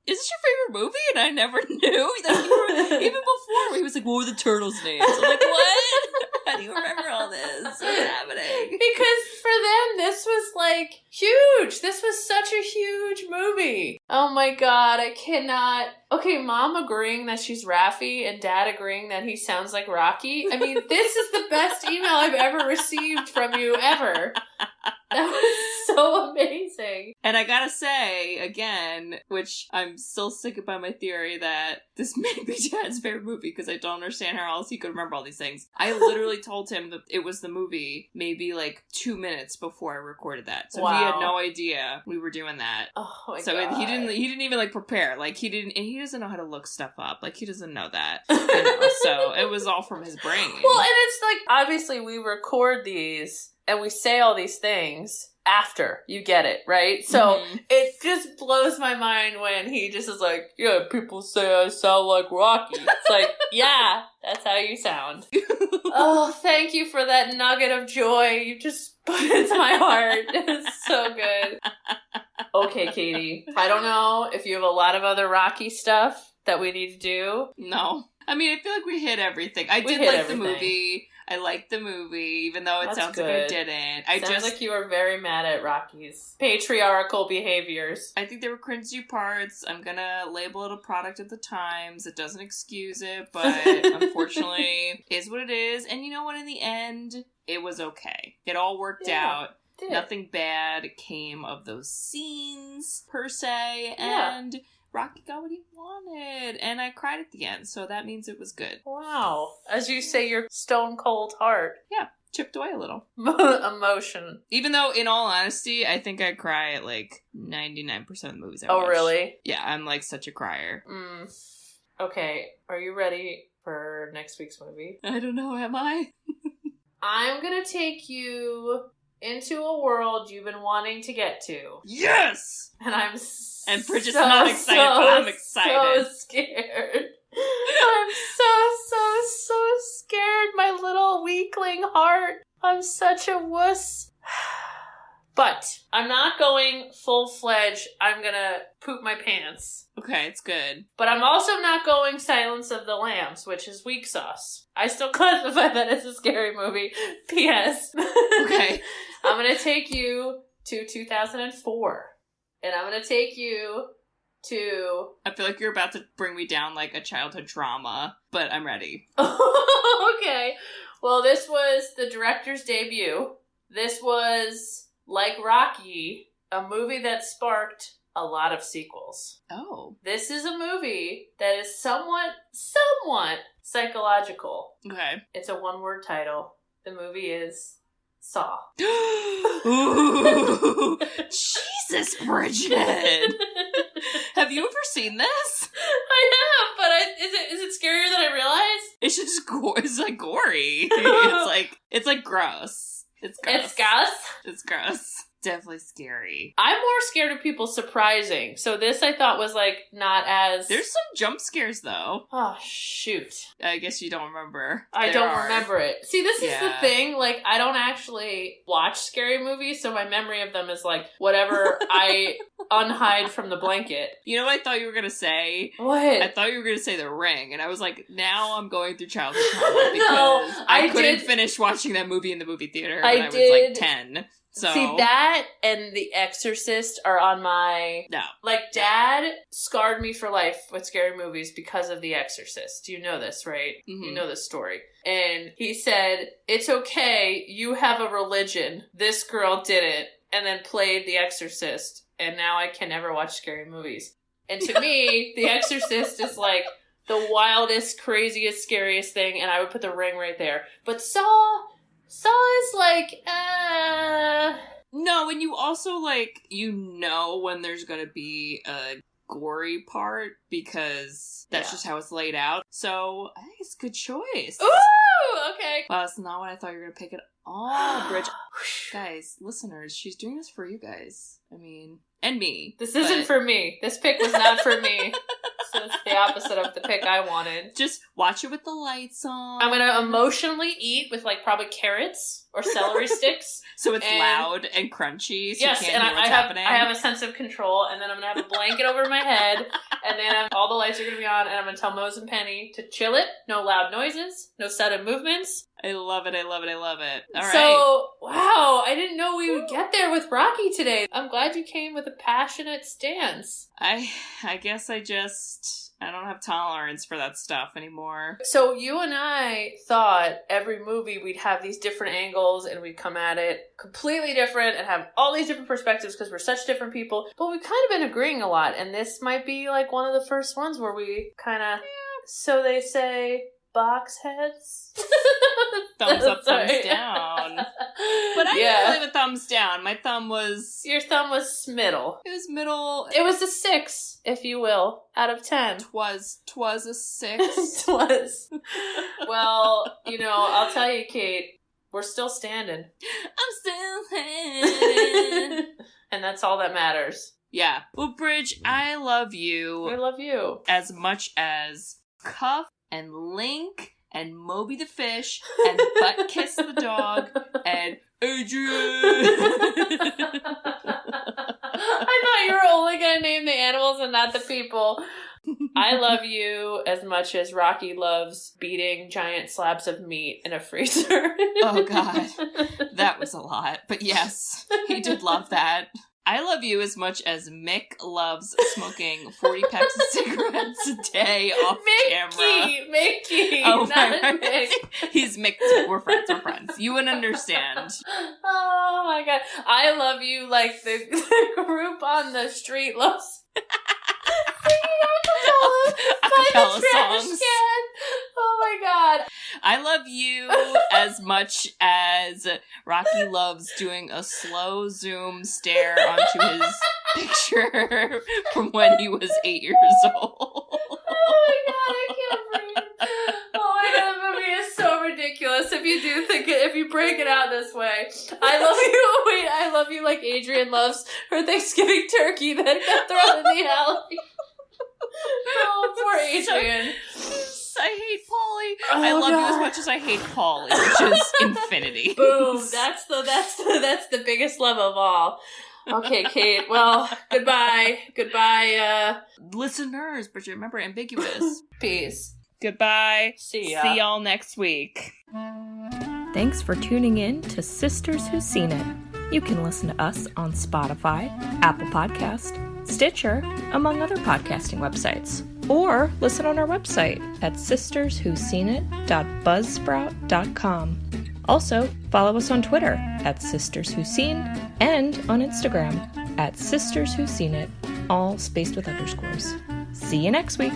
is this your favorite movie? And I never knew. That you were, even before, he was like, what were the turtles' names? I'm like, what? How do you remember all this? What's happening? Because for them, this was like huge. This was such a huge movie. Oh my God, I cannot. Okay, Mom agreeing that she's Raffi and Dad agreeing that he sounds like Rocky. I mean, this is the best email I've ever received from you ever. That was so amazing. And I gotta say, again, which I'm still sticking by my theory that this may be Dad's favorite movie because I don't understand how else he could remember all these things. I literally told him that it was the movie maybe like 2 minutes before I recorded that. So he had no idea we were doing that. Oh my god. So he didn't even like prepare. Like he doesn't know how to look stuff up. Like he doesn't know that. You know? So it was all from his brain. Well, and it's like, obviously we record these and we say all these things after you get it, right? So it just blows my mind when he just is like, yeah, people say I sound like Rocky. It's like, yeah, that's how you sound. Oh, thank you for that nugget of joy you just put into my heart. It's so good. Okay, Katie, I don't know if you have a lot of other Rocky stuff that we need to do. No. I mean, I feel like we hit everything. I did like the movie. I liked the movie, even though it sounds like I didn't. Sounds like you were very mad at Rocky's patriarchal behaviors. I think there were cringy parts. I'm gonna label it a product of the times. It doesn't excuse it, but unfortunately, is what it is. And you know what? In the end, it was okay. It all worked out. Nothing bad came of those scenes, per se, and Rocky got what he wanted, and I cried at the end, so that means it was good. Wow. As you say, your stone cold heart. Yeah, chipped away a little. Emotion. Even though, in all honesty, I think I cry at like 99% of the movies I watch. Oh, really? Yeah, I'm like such a crier. Okay, are you ready for next week's movie? I don't know, am I? I'm gonna take you into a world you've been wanting to get to. Yes! And I'm And Bridget's not excited, but I'm excited. So scared. I'm so scared, my little weakling heart. I'm such a wuss. But I'm not going full-fledged, I'm gonna poop my pants. Okay, it's good. But I'm also not going Silence of the Lambs, which is weak sauce. I still classify that as a scary movie. P.S. Okay. I'm gonna take you to 2004. And I'm gonna take you to... I feel like you're about to bring me down like a childhood drama, but I'm ready. Okay. Well, this was the director's debut. This was, like Rocky, a movie that sparked a lot of sequels. Oh. This is a movie that is somewhat psychological. Okay. It's a one-word title. The movie is Saw. Ooh, Jesus, Bridget! Have you ever seen this? I have, but is it scarier than I realized? It's just it's like gory. It's like gross. It's gross. It's gross? It's gross. Definitely scary. I'm more scared of people surprising. So this I thought was like not as... There's some jump scares though. Oh, shoot. I guess you don't remember. I don't remember it. See, this is the thing. Like, I don't actually watch scary movies, so my memory of them is like whatever I unhide from the blanket. You know what I thought you were going to say? What? I thought you were going to say The Ring, and I was like, now I'm going through childhood trauma because I couldn't finish watching that movie in the movie theater when I was like 10. So. See, that and The Exorcist are on my... No. Like, Dad scarred me for life with scary movies because of The Exorcist. You know this, right? Mm-hmm. You know this story. And he said, it's okay, you have a religion. This girl didn't. And then played The Exorcist. And now I can never watch scary movies. And to me, The Exorcist is like the wildest, craziest, scariest thing. And I would put The Ring right there. But Saw is like, No, and you also, like, you know when there's gonna be a gory part because that's just how it's laid out. So, I think it's a good choice. Ooh, okay. Well, that's not what I thought you were gonna pick at all, Bridget. Guys, listeners, she's doing this for you guys. I mean, and me. This isn't for me. This pick was not for me. So it's the opposite of the pick I wanted. Just watch it with the lights on. I'm gonna emotionally eat with like probably carrots or celery sticks. So it's loud and crunchy, so yes, you can't and hear what's happening. I have a sense of control, and then I'm gonna have a blanket over my head, and then all the lights are gonna be on, and I'm gonna tell Mose and Penny to chill it, no loud noises, no sudden movements. I love it. All right. So, wow, I didn't know we would get there with Rocky today. I'm glad you came with a passionate stance. I guess I don't have tolerance for that stuff anymore. So you and I thought every movie we'd have these different angles and we'd come at it completely different and have all these different perspectives because we're such different people. But we've kind of been agreeing a lot, and this might be like one of the first ones where we kind of, so they say, box heads. Thumbs up, thumbs down. But I didn't leave a thumbs down. My thumb was... Your thumb was middle. It was middle. It was a 6, if you will, out of 10. Twas a 6. Twas. Well, I'll tell you, Kate, we're still standing. I'm still standing. And that's all that matters. Yeah. Well, Bridge, I love you. I love you. As much as Cuff and Link and Moby the fish and Butt Kiss the dog and Adrian. I thought you were only going to name the animals and not the people. I love you as much as Rocky loves beating giant slabs of meat in a freezer. Oh, God. That was a lot. But yes, he did love that. I love you as much as Mick loves smoking 40 packs of cigarettes a day off camera. Mickey, oh, not right. Mick. He's Mick too. We're friends. You would understand. Oh my God. I love you like the group on the street loves acapella songs. Oh my God. I love you as much as Rocky loves doing a slow zoom stare onto his picture from when he was 8 years old. Oh my God, I can't breathe. Oh my God, the movie is so ridiculous. If you break it out this way. I love you like Adrian loves her Thanksgiving turkey that got thrown in the alley. Oh, poor Adrian. I hate Polly. I love you as much as I hate Polly, which is infinity. Boom. That's the biggest love of all. Okay, Kate. Well, goodbye. Goodbye, listeners, but you remember ambiguous. Peace. Goodbye. See ya. See y'all next week. Thanks for tuning in to Sisters Who've Seen It. You can listen to us on Spotify, Apple Podcast, Stitcher, among other podcasting websites. Or listen on our website at sisterswhoseenit.buzzsprout.com. Also, follow us on Twitter at sisterswhoseen and on Instagram at sisterswhoseenit, all spaced with underscores. See you next week.